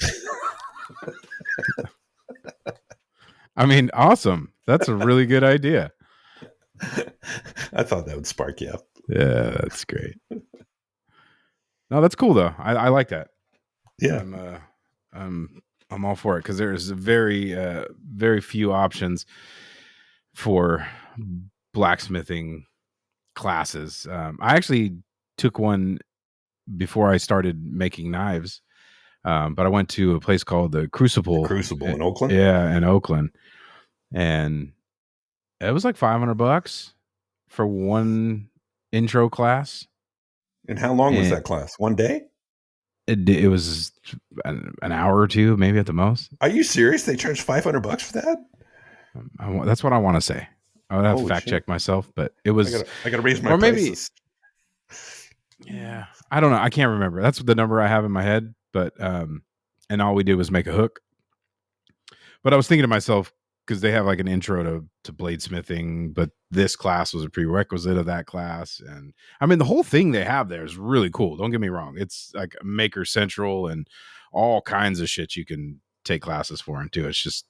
S2: I mean, awesome. That's a really good idea.
S1: I thought that would spark you up.
S2: Yeah, that's great. No, that's cool though. I like that.
S1: Yeah.
S2: I'm all for it because there's very few options for blacksmithing classes. I actually took one before I started making knives, but I went to a place called the
S1: The
S2: Crucible.
S1: Crucible in Oakland.
S2: Yeah, in Oakland, and it was like $500 for one intro class.
S1: And how long was
S2: And
S1: that class? One day?
S2: it was an hour or two, maybe at the most.
S1: Are you serious? They charge $500 for that?
S2: That's what I want to say. I would have to
S1: Holy
S2: fact
S1: shit!
S2: check myself, but it
S1: I
S2: was,
S1: gotta raise my
S2: or maybe,
S1: prices.
S2: yeah, I don't know. I can't remember. That's the number I have in my head. But and all we did was make a hook. But I was thinking to myself, because they have like an intro to bladesmithing, but this class was a prerequisite of that class. And I mean, the whole thing they have there is really cool. Don't get me wrong. It's like Maker Central and all kinds of shit you can take classes for and do. It's just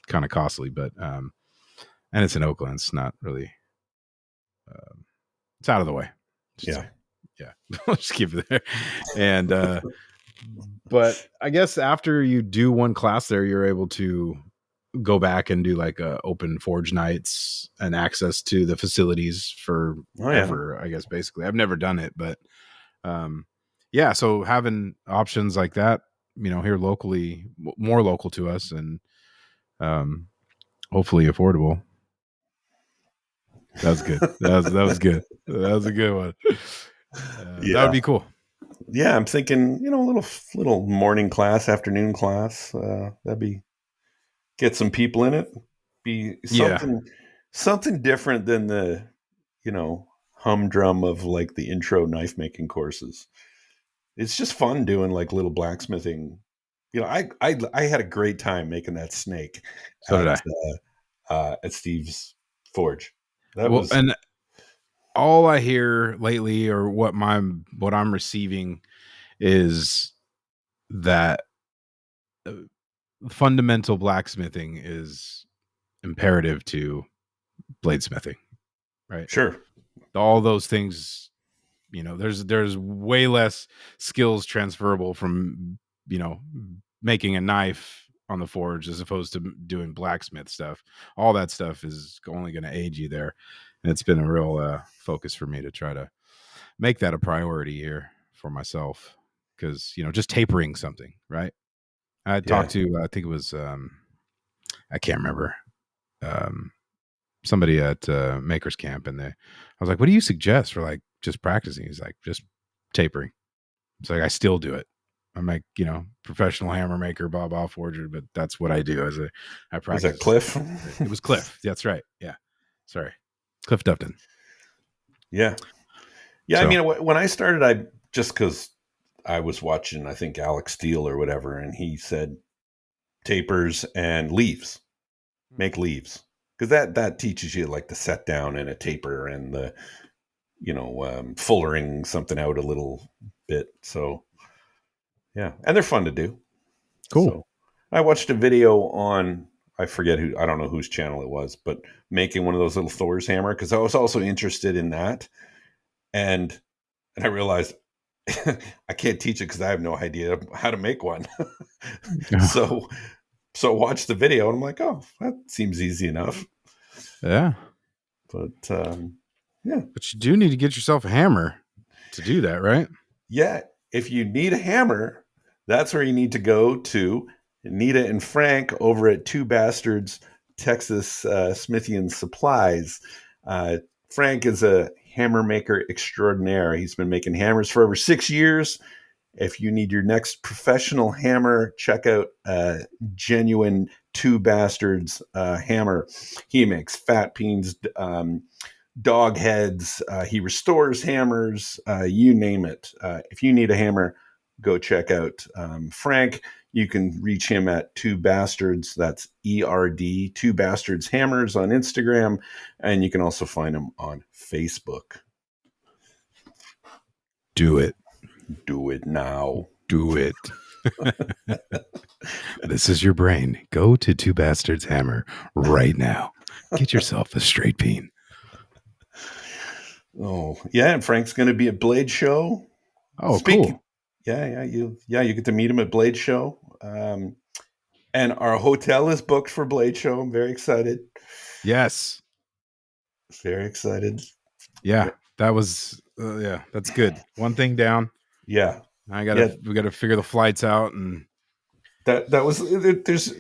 S2: kind of costly, but and it's in Oakland. It's not really it's out of the way. I should
S1: Yeah.
S2: say. Yeah. I'll just keep it there. And But I guess after you do one class there, you're able to go back and do like open forge nights and access to the facilities
S1: Oh yeah,
S2: forever. I guess basically, I've never done it, but um, yeah. So having options like that, here locally, more local to us, and um, hopefully affordable. That was good. That was good. That was a good one. That would
S1: yeah,
S2: be cool.
S1: yeah. I'm thinking, a little morning class, afternoon class. That'd be get some people in it. Be
S2: Yeah,
S1: something different than the you know humdrum of like the intro knife making courses. It's just fun doing like little blacksmithing. I had a great time making that snake
S2: so did
S1: at
S2: I.
S1: at Steve's forge. That
S2: Well,
S1: was
S2: and all I hear lately, or what I'm receiving, is that uh, fundamental blacksmithing is imperative to bladesmithing, right?
S1: sure.
S2: All those things, there's way less skills transferable from making a knife on the forge as opposed to doing blacksmith stuff. All that stuff is only going to aid you there, and it's been a real focus for me to try to make that a priority here for myself, because just tapering something, right? I
S1: Yeah.
S2: talked to, I think it was, I can't remember, um, somebody at Maker's Camp, and I was like, "What do you suggest for like just practicing?" He's like, "Just tapering." It's like I still do it. I'm like, professional hammer maker, blah blah forger, but that's what I do I
S1: Was that
S2: practice.
S1: Cliff?
S2: It was Cliff. That's right. Yeah, sorry, Cliff Dupton.
S1: Yeah. Yeah. I
S2: So
S1: mean, when I started, I just because I was watching, I think Alex Steele or whatever, and he said tapers and leaves, make leaves, because that teaches you like the set down and a taper and the fullering something out a little bit. So yeah, and they're fun to do.
S2: cool,
S1: So I watched a video on, I forget who, I don't know whose channel it was, but making one of those little Thor's hammer because I was also interested in that, and I realized I can't teach it because I have no idea how to make one. so so watch the video and I'm like, oh, that seems easy enough.
S2: yeah.
S1: But yeah,
S2: But you do need to get yourself a hammer to do that, right?
S1: yeah. If you need a hammer, that's where you need to go to Nita and Frank over at Two Bastards Texas Smithy and Supplies. Uh, Frank is a hammer maker extraordinaire. He's been making hammers for over 6 years. If you need your next professional hammer, check out genuine Two Bastards hammer. He makes fat peens, dog heads. He restores hammers. You name it. If you need a hammer, go check out Frank. You can reach him at Two Bastards. That's ERD, Two Bastards Hammers on Instagram. And you can also find him on Facebook.
S2: Do it.
S1: Do it now.
S2: Do it. This is your brain. Go to Two Bastards Hammer right now. Get yourself a straight peen.
S1: Oh, yeah. And Frank's going to be at Blade Show.
S2: Oh,
S1: Speak.
S2: cool.
S1: You get to meet him at Blade Show. And our hotel is booked for Blade Show. I'm very excited.
S2: Yes.
S1: Very excited.
S2: Yeah. That was yeah, that's good. One thing down.
S1: Yeah.
S2: I
S1: Yeah.
S2: we gotta figure the flights out, and
S1: That was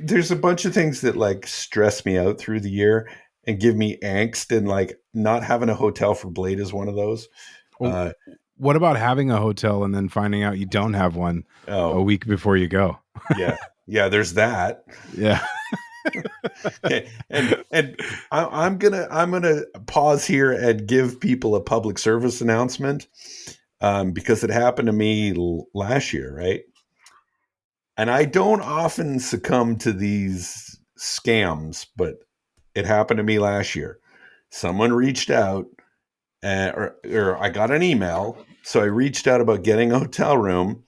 S1: there's a bunch of things that like stress me out through the year and give me angst, and like not having a hotel for Blade is one of those.
S2: oh,
S1: Uh
S2: what about having a hotel and then finding out you don't have one a
S1: oh
S2: week before you go?
S1: yeah. Yeah, there's that.
S2: Yeah.
S1: And I'm gonna pause here and give people a public service announcement because it happened to me last year, right? And I don't often succumb to these scams, but it happened to me last year. Someone reached out, or I got an email. So I reached out about getting a hotel room,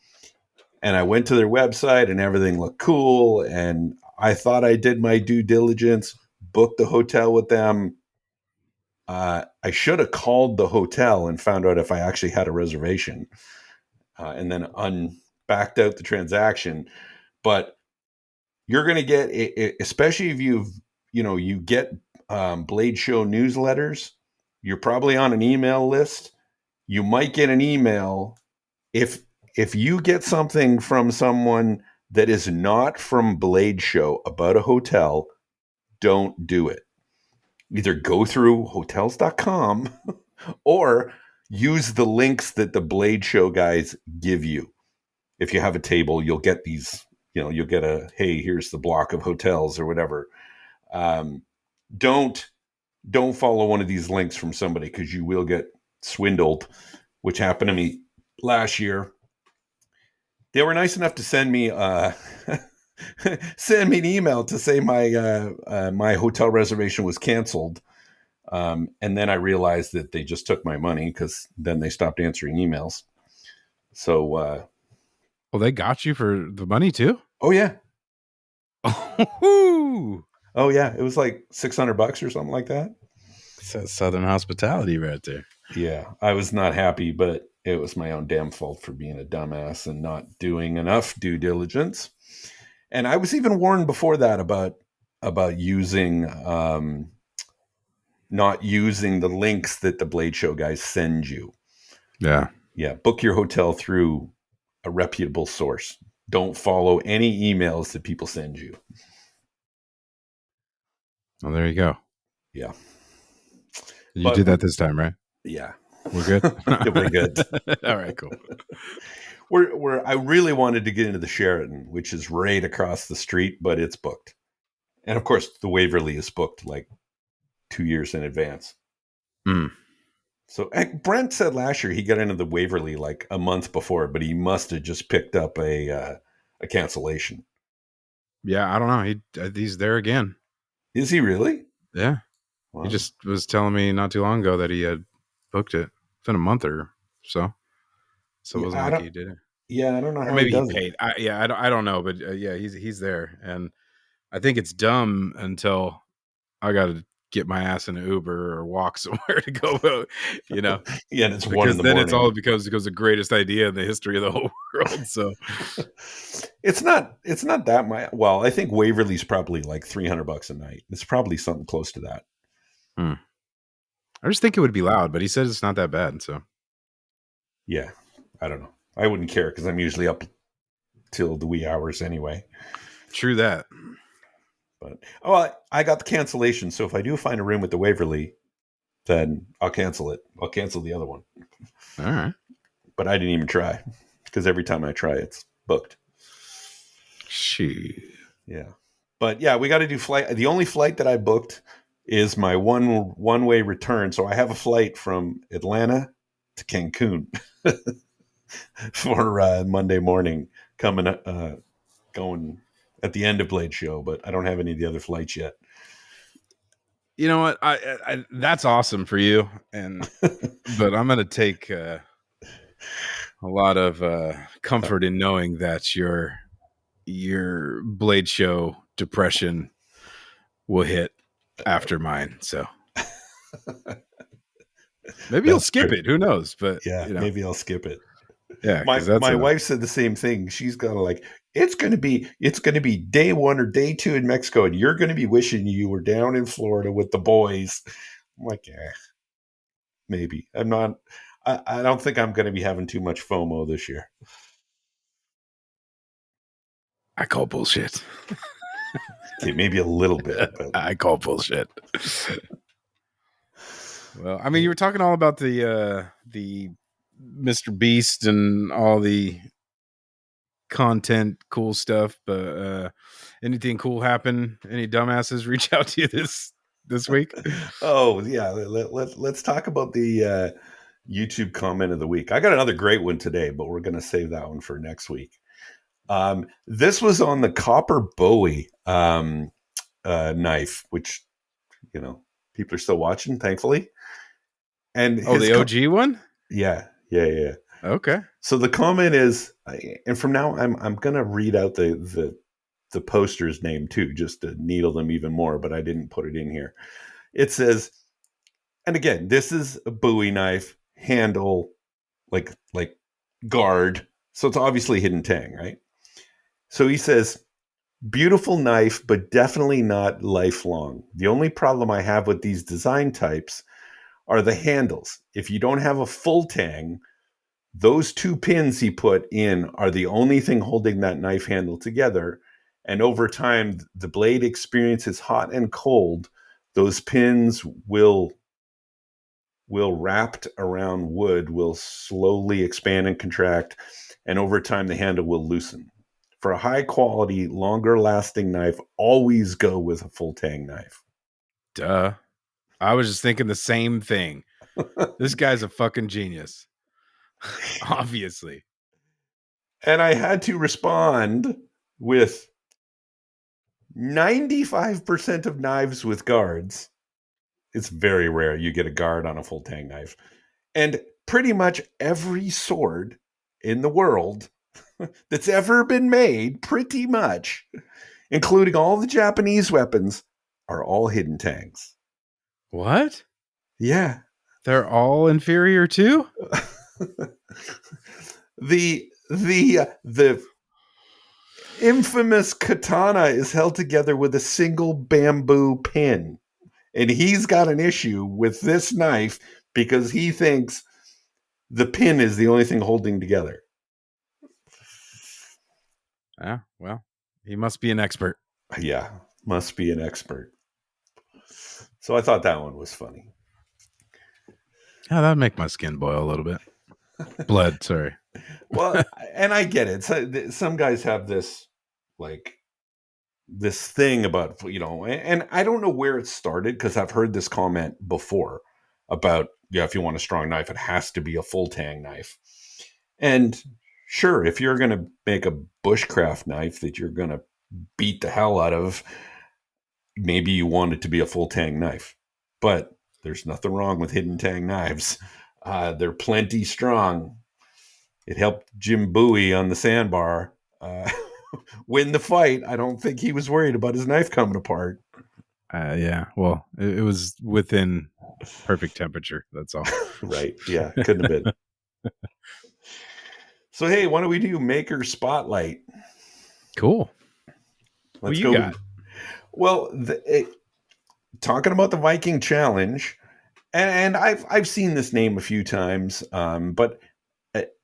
S1: and I went to their website, and everything looked cool. And I thought I did my due diligence, booked the hotel with them. I should have called the hotel and found out if I actually had a reservation, and then backed out the transaction. But you're going to get, especially if you get Blade Show newsletters, you're probably on an email list. You might get an email if you get something from someone that is not from Blade Show about a hotel, don't do it. Either go through hotels.com or use the links that the Blade Show guys give you. If you have a table, you'll get these, you'll get hey, here's the block of hotels or whatever. Um, don't follow one of these links from somebody, because you will get swindled, which happened to me last year. They were nice enough to send me send me an email to say my hotel reservation was canceled. And then I realized that they just took my money, because then they stopped answering emails. So,
S2: well, they got you for the money too?
S1: oh yeah.
S2: Oh,
S1: Oh yeah. It was like $600 or something like that.
S2: that's Southern hospitality right there.
S1: Yeah. I was not happy, but it was my own damn fault for being a dumbass and not doing enough due diligence. And I was even warned before that about using, not using the links that the Blade Show guys send you.
S2: Yeah.
S1: Yeah. Book your hotel through a reputable source. Don't follow any emails that people send you.
S2: Well, there you go.
S1: Yeah.
S2: You
S1: But
S2: did that this time, right?
S1: yeah.
S2: We're good.
S1: We're good.
S2: All right, cool.
S1: I really wanted to get into the Sheraton, which is right across the street, but it's booked. And of course, the Waverly is booked like 2 years in advance.
S2: Mm.
S1: So Brent said last year he got into the Waverly like a month before, but he must have just picked up a cancellation.
S2: Yeah, I don't know. He's there again.
S1: Is he really?
S2: Yeah.
S1: Wow.
S2: He just was telling me not too long ago that he had booked it. It's been a month or so. So it wasn't like he did it.
S1: Yeah, I don't know
S2: Or
S1: how he
S2: maybe he
S1: does it.
S2: paid. I don't know, but yeah, he's there, and I think it's dumb until I got to get my ass in an Uber or walk somewhere to go.
S1: Yeah, and it's 1
S2: because then it's
S1: a.m.
S2: all becomes the greatest idea in the history of the whole world. So
S1: It's not that much. Well, I think Waverly's probably like $300 a night. It's probably something close to that.
S2: I just think it would be loud, but he says it's not that bad. So
S1: Yeah, I don't know. I wouldn't care, because I'm usually up till the wee hours anyway.
S2: true that.
S1: But I got the cancellation, so if I do find a room at the Waverly, then I'll cancel it. I'll cancel the other one.
S2: All right.
S1: But I didn't even try, because every time I try, it's booked.
S2: She.
S1: Yeah. But yeah, we got to do flight. The only flight that I booked is my one-way return. So I have a flight from Atlanta to Cancun for Monday morning, going at the end of Blade Show, but I don't have any of the other flights yet.
S2: You know what? I that's awesome for you, but I'm gonna take a lot of comfort in knowing that your Blade Show depression will hit after mine. So maybe you'll
S1: That's
S2: skip
S1: true.
S2: it. Who knows? But
S1: Yeah, maybe I'll skip it.
S2: yeah,
S1: My
S2: because that's
S1: my wife said the same thing. She's got like, it's gonna be day 1 or day 2 in Mexico, and you're gonna be wishing you were down in Florida with the boys. I'm like, maybe. I'm not. I don't think I'm gonna be having too much FOMO this year.
S2: I call bullshit.
S1: Okay, maybe a little bit, but
S2: I call bullshit. Well, I mean, you were talking all about the Mr. Beast and all the content, cool stuff. But anything cool happen? Any dumbasses reach out to you this week?
S1: oh yeah, let's talk about the YouTube comment of the week. I got another great one today, but we're gonna save that one for next week. This was on the Copper Bowie knife, which people are still watching, thankfully. And
S2: Oh,
S1: his
S2: the OG one?
S1: yeah.
S2: Okay.
S1: So the comment is, and from now I'm gonna read out the poster's name too, just to needle them even more, but I didn't put it in here. It says, and again, this is a Bowie knife handle, like guard, So it's obviously hidden tang, right? So he says, beautiful knife, but definitely not lifelong. The only problem I have with these design types are the handles. If you don't have a full tang, those two pins he put in are the only thing holding that knife handle together. And over time, the blade experiences hot and cold. Those pins will wrapped around wood will slowly expand and contract, and over time the handle will loosen. For a high quality, longer lasting knife, always go with a full tang knife.
S2: Duh. I was just thinking the same thing. This guy's a fucking genius. Obviously.
S1: And I had to respond with 95% of knives with guards. It's very rare you get a guard on a full tang knife. And pretty much every sword in the world that's ever been made, pretty much, including all the Japanese weapons, are all hidden tangs.
S2: What?
S1: Yeah.
S2: They're all inferior too?
S1: The infamous katana is held together with a single bamboo pin. And he's got an issue with this knife because he thinks the pin is the only thing holding together.
S2: Ah, well, he must be an expert.
S1: Yeah, must be an expert. So I thought that one was funny.
S2: Yeah, that'd make my skin boil a little bit. Blood, sorry.
S1: Well, and I get it. So, some guys have this like this thing about, and I don't know where it started because I've heard this comment before about, yeah, if you want a strong knife, it has to be a full tang knife. And sure, if you're going to make a bushcraft knife that you're going to beat the hell out of, maybe you want it to be a full tang knife. But there's nothing wrong with hidden tang knives. They're plenty strong. It helped Jim Bowie on the sandbar win the fight. I don't think he was worried about his knife coming apart.
S2: Yeah, well, it was within perfect temperature. That's all.
S1: Right. Yeah. Couldn't have been. So, hey, why don't we do Maker Spotlight?
S2: Cool. Who
S1: Let's
S2: you
S1: go.
S2: got?
S1: Well, talking about the Viking Challenge, and I've seen this name a few times, but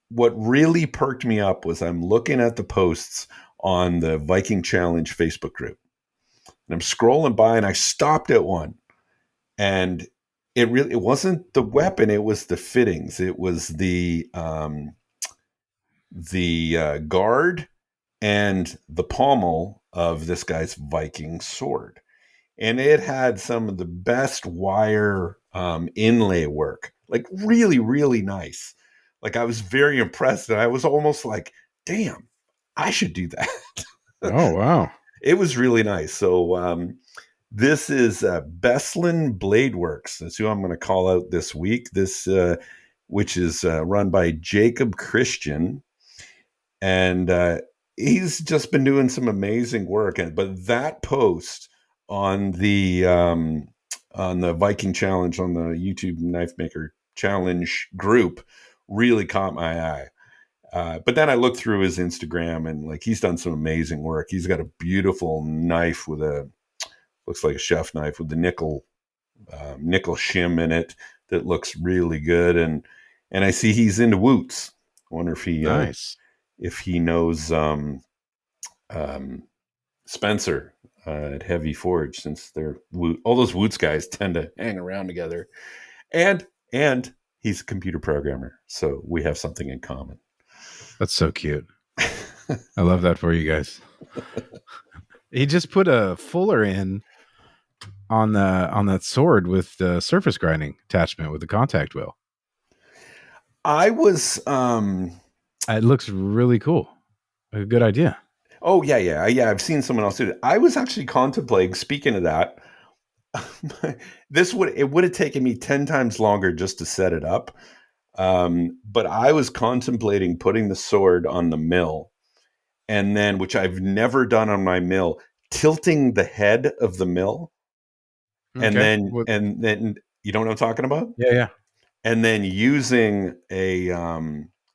S1: what really perked me up was I'm looking at the posts on the Viking Challenge Facebook group, and I'm scrolling by, and I stopped at one, and it wasn't the weapon, it was the fittings, it was the guard and the pommel of this guy's Viking sword. And it had some of the best wire inlay work, like really, really nice. Like I was very impressed, and I was almost like, damn, I should do that.
S2: Oh, wow.
S1: It was really nice. So this is Beslin Blade Works. That's who I'm going to call out this week. This, which is run by Jacob Christian, and he's just been doing some amazing work. And but that post on the Viking Challenge on the YouTube Knife Maker Challenge group really caught my eye. But then I looked through his Instagram, and like he's done some amazing work. He's got a beautiful knife with a looks like a chef knife with the nickel shim in it that looks really good. And I see he's into woots. I wonder
S2: Nice.
S1: if he knows um, Spencer at Heavy Forge, since they're all those Woots guys tend to hang around together, and he's a computer programmer, so we have something in common.
S2: That's so cute. I love that for you guys. He just put a fuller in on that sword with the surface grinding attachment with the contact wheel.
S1: I was
S2: It looks really cool. A good idea.
S1: oh yeah, I've seen someone else do it. I was actually contemplating, speaking of that, it would have taken me 10 times longer just to set it up. But I was contemplating putting the sword on the mill, and then, which I've never done on my mill, tilting the head of the mill, and
S2: Okay.
S1: then you know what I'm talking about?
S2: Yeah, yeah.
S1: And then using a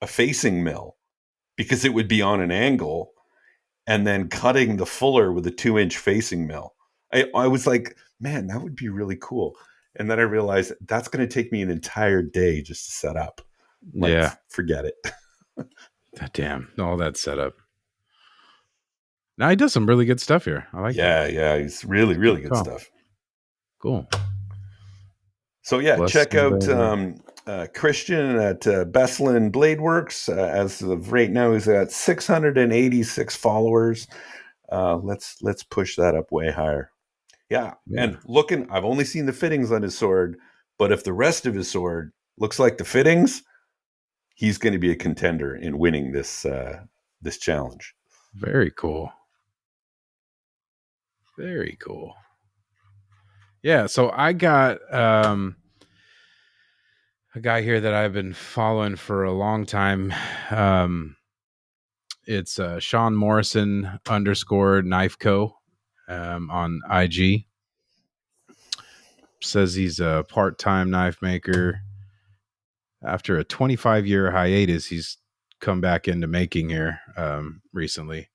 S1: facing mill, because it would be on an angle, and then cutting the fuller with a 2-inch facing mill. I was like, man, that would be really cool. And then I realized that's going to take me an entire day just to set up. Like,
S2: Yeah.
S1: forget it.
S2: Damn. All that setup. Now he does some really good stuff here. I like that.
S1: Yeah, it's really,
S2: It's a good
S1: really good
S2: call.
S1: stuff.
S2: Cool.
S1: So yeah,
S2: Bless
S1: check out
S2: Sandoval.
S1: Christian at Beslan Blade Works. As of right now, he's at 686 followers. Let's push that up way higher. Yeah,
S2: Yeah.
S1: and looking, I've only seen the fittings on his sword, but if the rest of his sword looks like the fittings, he's going to be a contender in winning this challenge.
S2: Very cool. Very cool. Yeah, so I got a guy here that I've been following for a long time. It's Sean Morrison _ Knife Co. On IG. Says he's a part-time knife maker. After a 25-year hiatus, he's come back into making here recently.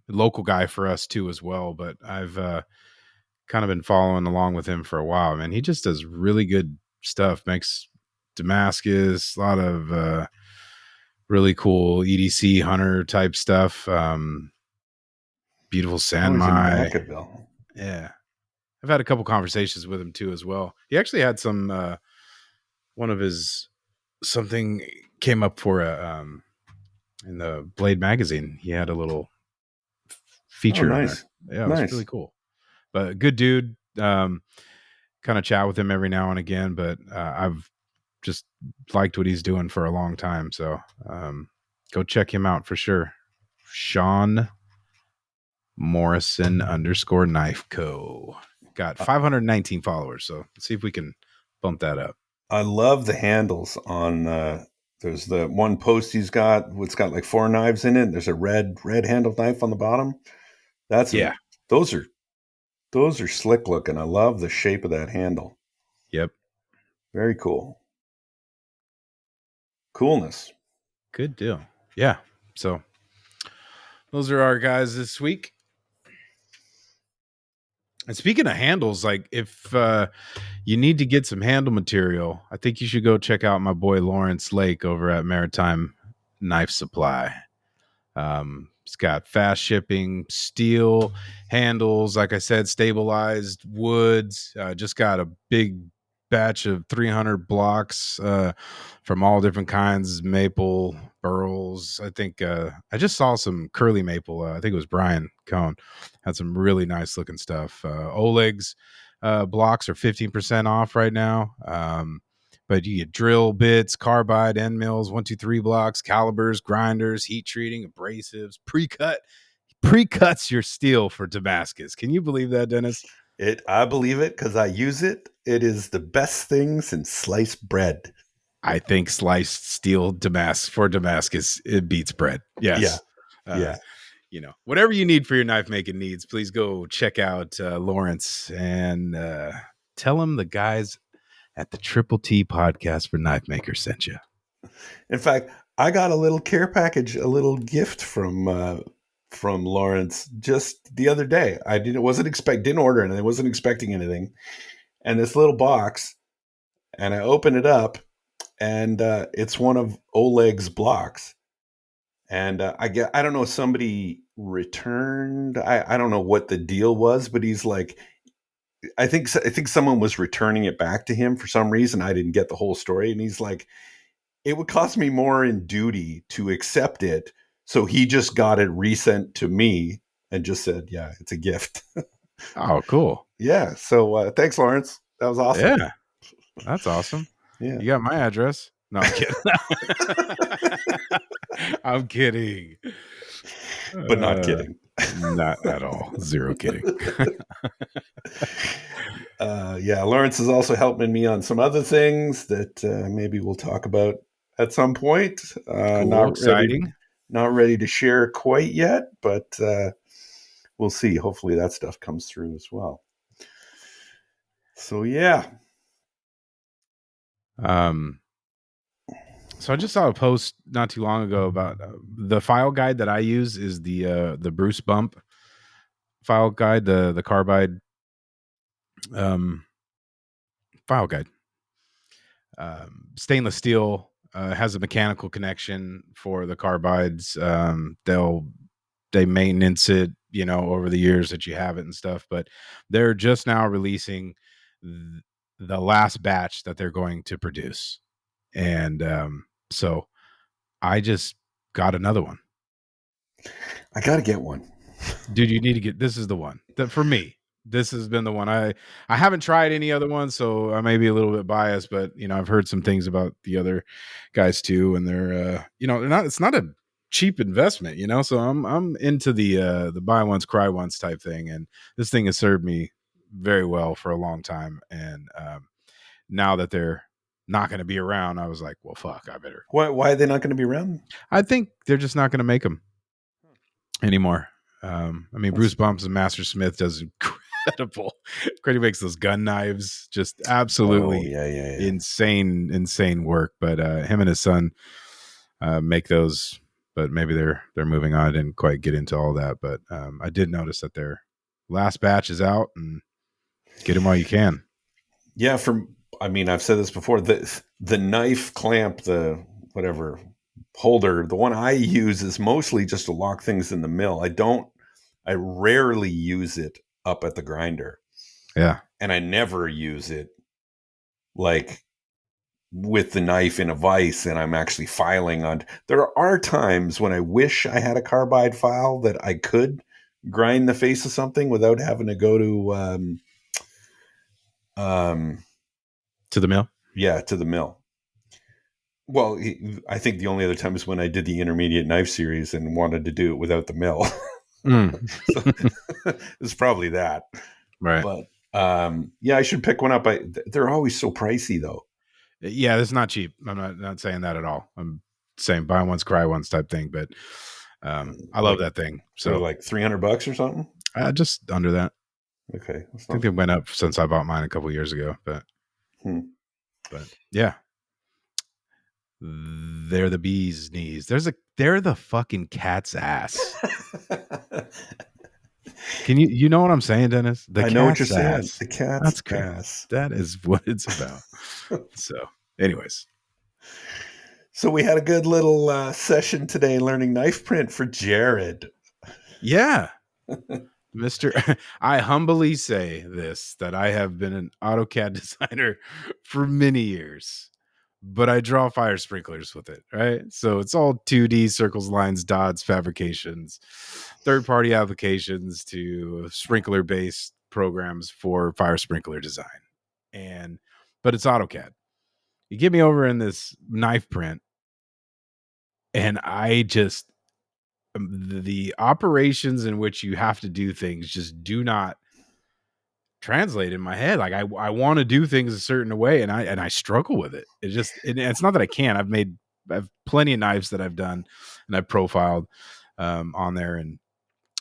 S2: Local guy for us too as well, but I've kind of been following along with him for a while. Man, he just does really good stuff. Makes Damascus, a lot of really cool EDC hunter type stuff. Beautiful
S1: Oh, he's in
S2: Sanmai.
S1: Vacaville.
S2: Yeah. I've had a couple conversations with him too as well. He actually had some one of his something came up for a in the Blade magazine. He had a little
S1: Oh,
S2: feature on there.
S1: nice,
S2: Yeah, it was really
S1: nice.
S2: cool. But good dude. Kind of chat with him every now and again, but I've just liked what he's doing for a long time. So go check him out for sure. Sean Morrison _ Knife Co. Got 519 followers. So let's see if we can bump that up.
S1: I love the handles on. There's the one post he's got. It's got like 4 knives in it. There's a red handled knife on the bottom. That's a,
S2: Yeah.
S1: those are slick looking. I love the shape of that handle.
S2: Yep.
S1: Very cool. Coolness.
S2: Good deal. Yeah. So those are our guys this week. And speaking of handles, like if you need to get some handle material, I think you should go check out my boy Lawrence Lake over at Maritime Knife Supply. It's got fast shipping, steel handles, like I said, stabilized woods. Just got a big batch of 300 blocks from all different kinds, maple, burls. I think I just saw some curly maple. I think it was Brian Cohn had some really nice looking stuff. Oleg's blocks are 15% off right now. But you get drill bits, carbide, end mills, 123 blocks, calibers, grinders, heat treating, abrasives, pre-cuts your steel for Damascus. Can you believe that, Dennis?
S1: I believe it because I use it. It is the best thing since sliced bread.
S2: I think sliced steel Damascus, it beats bread.
S1: Yeah,
S2: Yes. Uh,
S1: yeah.
S2: Whatever you need for your knife making needs, please go check out Lawrence and tell him the guys at the Triple T podcast for knife makers sent you.
S1: In fact, I got a little care package, a little gift from Lawrence just the other day. I didn't order anything, I wasn't expecting anything, and this little box, and I open it up, and it's one of Oleg's blocks, and I don't know, somebody returned. I don't know what the deal was, but he's like, I think someone was returning it back to him for some reason. I didn't get the whole story, and he's like, it would cost me more in duty to accept it. So he just got it resent to me and just said, yeah, it's a gift.
S2: Oh, cool.
S1: Yeah. So thanks, Lawrence. That was awesome.
S2: Yeah, that's awesome.
S1: Yeah.
S2: You got my address. No, I'm kidding. I'm kidding.
S1: But not kidding.
S2: Not at all. Zero kidding.
S1: Yeah. Lawrence is also helping me on some other things that maybe we'll talk about at some point.
S2: Cool. Exciting.
S1: Not ready to share quite yet, but we'll see. Hopefully that stuff comes through as well. So yeah.
S2: So I just saw a post not too long ago about the file guide that I use is the Bruce Bump file guide, the carbide um, file guide. Stainless steel has a mechanical connection for the carbides. They maintenance it, over the years that you have it and stuff. But they're just now releasing the last batch that they're going to produce, and so I just got another one.
S1: I got to get one.
S2: Dude, you need to get this is the one that for me. This has been the one. I haven't tried any other ones, so I may be a little bit biased, but I've heard some things about the other guys too, and they're not. It's not a cheap investment, so I'm into the buy once cry once type thing, and this thing has served me very well for a long time, and now that they're not going to be around, I was like, well, fuck, I better.
S1: Why are they not going to be around?
S2: I think they're just not going to make them anymore. I mean, Bruce Bumps and Master Smith does incredible. He makes those gun knives, just absolutely
S1: yeah.
S2: insane work. But him and his son make those. But maybe they're moving on. I didn't quite get into all that, but I did notice that their last batch is out, and get them while you can.
S1: Yeah, I've said this before. The knife clamp, the whatever holder, the one I use is mostly just to lock things in the mill. I rarely use it up at the grinder.
S2: Yeah.
S1: And I never use it like with the knife in a vise and I'm actually filing on. There are times when I wish I had a carbide file that I could grind the face of something without having to go to
S2: to the mill.
S1: Yeah, to the mill. Well, I think the only other time is when I did the intermediate knife series and wanted to do it without the mill. So it's probably that.
S2: Right.
S1: But yeah, I should pick one up. They're always so pricey though.
S2: Yeah, it's not cheap. I'm not saying that at all. I'm saying buy once, cry once type thing. But I love that thing. So
S1: like $300 or something.
S2: Just under that.
S1: Okay,
S2: I think they went up since I bought mine a couple years ago. But yeah, they're the bee's knees. They're the fucking cat's ass. Can you know what I'm saying, Dennis?
S1: I know what you're saying. The cat's ass.
S2: That is what it's about. So, anyways.
S1: So we had a good little session today learning knife print for Jerid.
S2: Yeah. I humbly say this, that I have been an AutoCAD designer for many years, but I draw fire sprinklers with it, right? So it's all 2D circles, lines, dots, fabrications, third-party applications to sprinkler-based programs for fire sprinkler design. But it's AutoCAD. You get me over in this knife print, and I just the operations in which you have to do things just do not translate in my head. Like I want to do things a certain way, and I struggle with it. It's not that I can't. I've plenty of knives that I've done and I've profiled on there,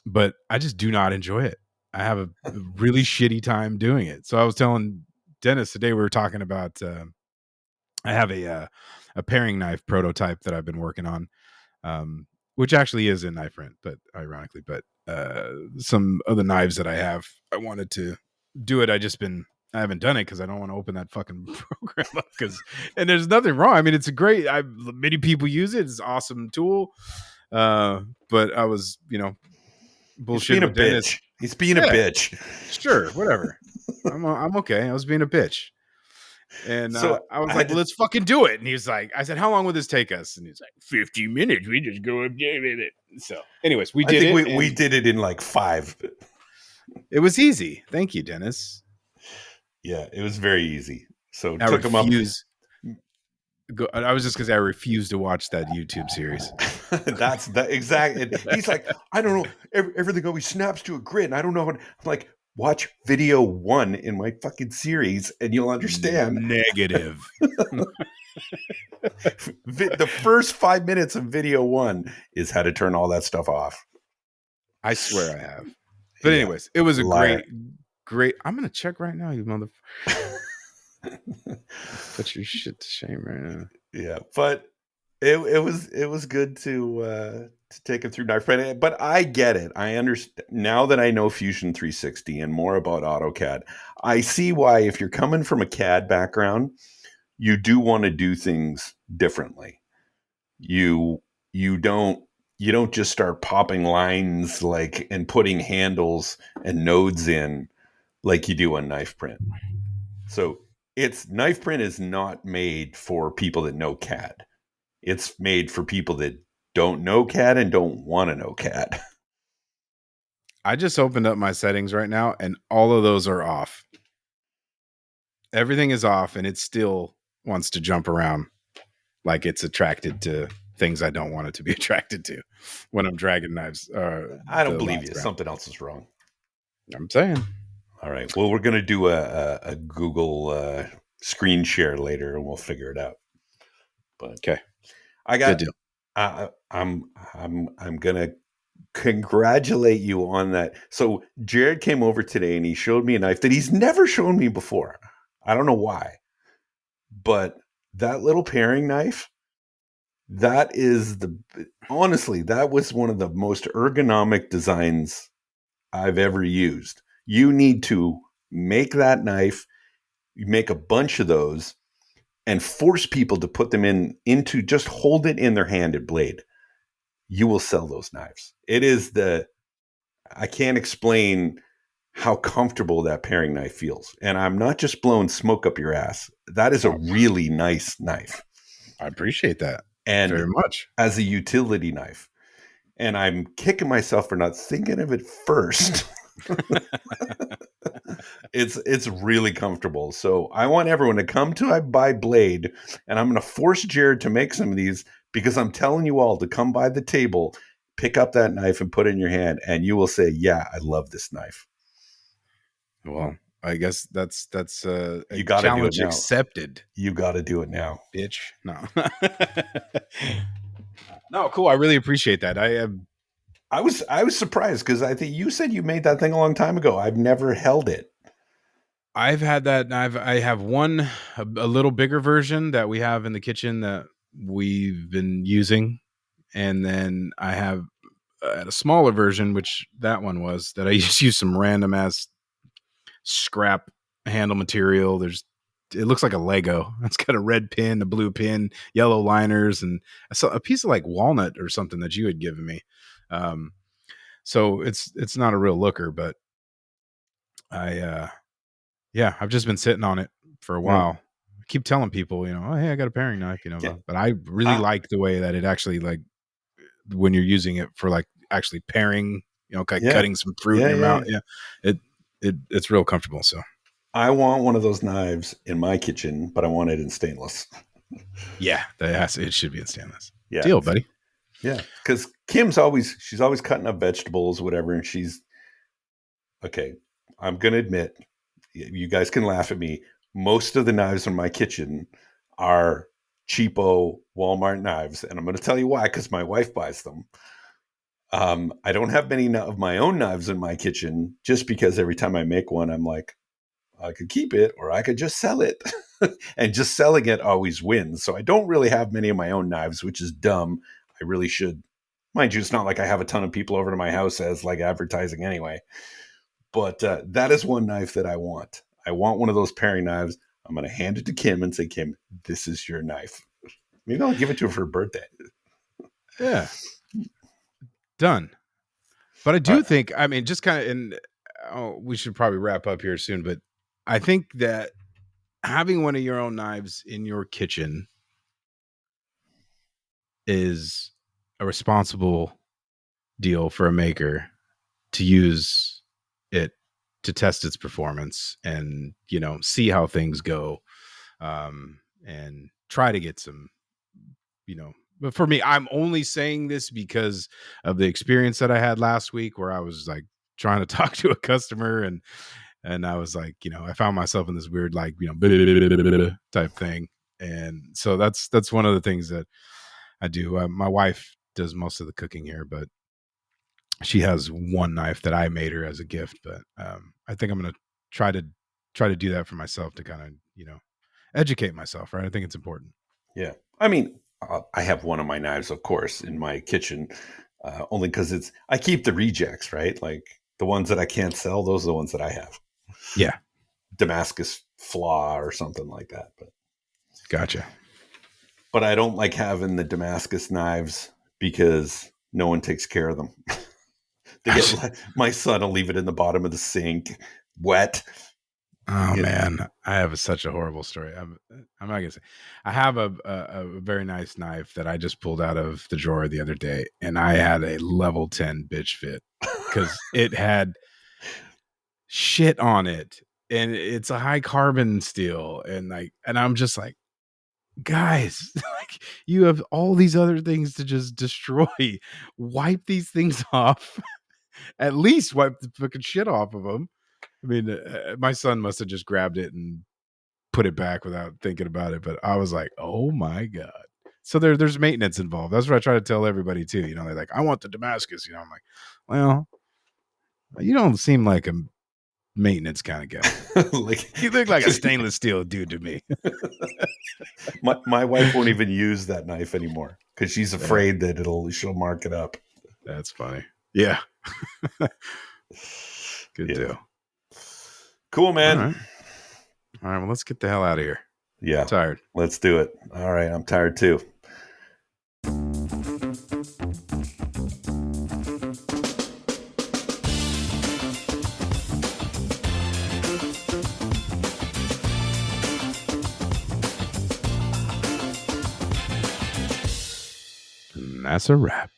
S2: but I just do not enjoy it. I have a really shitty time doing it. So I was telling Denis today, we were talking about I have a paring knife prototype that I've been working on, which actually is in knife print, but ironically, but some other knives that I wanted to do it. I haven't done it because I don't want to open that fucking program up. And there's nothing wrong. I mean, it's a great. Many people use it. It's an awesome tool. But I was, bullshitting with Denis.
S1: He's being a bitch.
S2: Sure, whatever. I'm okay. I was being a bitch. And
S1: so
S2: I was like, well, let's fucking do it. And he was like, I said, how long will this take us? And he's like, 50 minutes. We just go and get it. So anyways, we did it.
S1: We did it in like 5.
S2: It was easy. Thank you, Denis.
S1: Yeah, it was very easy. So
S2: I took him up. I was just because I refuse to watch that YouTube series.
S1: That's that exactly. He's like, I don't know. Everything always snaps to a grid. And I don't know what. I'm like, watch video 1 in my fucking series and you'll understand.
S2: Negative.
S1: The first 5 minutes of video 1 is how to turn all that stuff off.
S2: I swear I have. But anyways, it was a great. I'm going to check right now, you motherfucker. Put your shit to shame right now.
S1: Yeah. But it was good to take him through knife print, but I get it. I understand now that I know Fusion 360 and more about AutoCAD. I see why if you're coming from a CAD background, you do want to do things differently. You you don't you don't just start popping lines like and putting handles and nodes in like you do on knife print. So it's knife print is not made for people that know CAD. It's made for people that don't know CAD and don't want to know CAD.
S2: I just opened up my settings right now, and all of those are off. Everything is off, and it still wants to jump around like it's attracted to things I don't want it to be attracted to when I'm dragging knives.
S1: I don't
S2: The
S1: believe
S2: lines
S1: you.
S2: around.
S1: Something else is wrong.
S2: I'm saying.
S1: All right. Well, we're gonna do a Google screen share later, and we'll figure it out. But
S2: Okay.
S1: I
S2: Good
S1: got.
S2: deal.
S1: I'm gonna congratulate you on that. So Jerid came over today and he showed me a knife that he's never shown me before. I don't know why, but that little paring knife, that is the honestly, that was one of the most ergonomic designs I've ever used. You need to make that knife, you make a bunch of those and force people to put them into just hold it in their hand at blade. You will sell those knives. It is I can't explain how comfortable that paring knife feels. And I'm not just blowing smoke up your ass. That is a
S2: Oh,
S1: really nice knife.
S2: I appreciate that
S1: And
S2: very much.
S1: as a utility knife. And I'm kicking myself for not thinking of it first. It's really comfortable. So I want everyone to come to I Buy Blade, and I'm going to force Jerid to make some of these because I'm telling you all to come by the table, pick up that knife, and put it in your hand, and you will say, "Yeah, I love this knife."
S2: Well, I guess that's a
S1: You got to do it
S2: challenge
S1: now.
S2: accepted,
S1: You got to do it now.
S2: bitch. No. No, cool. I really appreciate that.
S1: I was surprised because I think you said you made that thing a long time ago. I've never held it.
S2: I've had that. I have one a little bigger version that we have in the kitchen that we've been using, and then I have a smaller version, which that one was that I just used some random ass scrap handle material. It looks like a Lego. It's got a red pin, a blue pin, yellow liners, and a piece of like walnut or something that you had given me. Um, so it's not a real looker, but yeah, I've just been sitting on it for a
S1: Hmm.
S2: while. I keep telling people, oh hey, I got a paring knife,
S1: Yeah.
S2: but I really
S1: I,
S2: like the way that it actually like when you're using it for like actually paring, like
S1: yeah.
S2: cutting some fruit in
S1: Yeah.
S2: your mouth.
S1: Yeah.
S2: Yeah, it it's real comfortable. So
S1: I want one of those knives in my kitchen, but I want it in stainless.
S2: yeah, it should be in stainless.
S1: Yeah.
S2: Deal, buddy.
S1: Yeah. Because she's always cutting up vegetables, whatever. And okay, I'm going to admit, you guys can laugh at me. Most of the knives in my kitchen are cheapo Walmart knives. And I'm going to tell you why, because my wife buys them. I don't have many of my own knives in my kitchen just because every time I make one, I'm like, I could keep it or I could just sell it. And just selling it always wins. So I don't really have many of my own knives, which is dumb. I really should. Mind you, it's not like I have a ton of people over to my house as like advertising anyway. But that is one knife that I want. I want one of those paring knives. I'm going to hand it to Kim and say, Kim, this is your knife. Maybe I'll give it to her for her birthday.
S2: Yeah, done. But I
S1: All
S2: do
S1: right.
S2: think, I mean, just kind of, and we should probably wrap up here soon. But I think that having one of your own knives in your kitchen is a responsible deal for a maker to use it to test its performance and see how things go, and try to get some but for me, I'm only saying this because of the experience that I had last week where I was like trying to talk to a customer, and I was like, I found myself in this weird like type thing. And so that's one of the things that I do. My wife does most of the cooking here, but she has one knife that I made her as a gift. But I think I'm gonna try to try to do that for myself to kind of educate myself. Right? I think it's important.
S1: Yeah. I mean, I have one of my knives, of course, in my kitchen, only because I keep the rejects, right? Like the ones that I can't sell, those are the ones that I have.
S2: Yeah.
S1: Damascus flaw or something like that.
S2: Gotcha.
S1: But I don't like having the Damascus knives because no one takes care of them. My son will leave it in the bottom of the sink, wet.
S2: Oh man, I have such a horrible story. I'm not gonna say. I have a very nice knife that I just pulled out of the drawer the other day, and I had a level 10 bitch fit because it had shit on it, and it's a high carbon steel, and I'm just like, guys, like you have all these other things to just destroy. Wipe these things off. At least wipe the fucking shit off of them. I mean, my son must have just grabbed it and put it back without thinking about it. But I was like, oh my God. So there's maintenance involved. That's what I try to tell everybody too. You know, they're like, I want the Damascus. You know, I'm like, well, you don't seem like a maintenance kind of guy.
S1: Like
S2: You look like a stainless steel dude to me.
S1: my wife won't even use that knife anymore because she's afraid that she'll mark it up.
S2: That's funny. Yeah. Good deal.
S1: Cool, man.
S2: All right. Well, let's get the hell out of here.
S1: Yeah.
S2: I'm tired.
S1: Let's do it. All right. I'm tired too.
S2: And that's a wrap.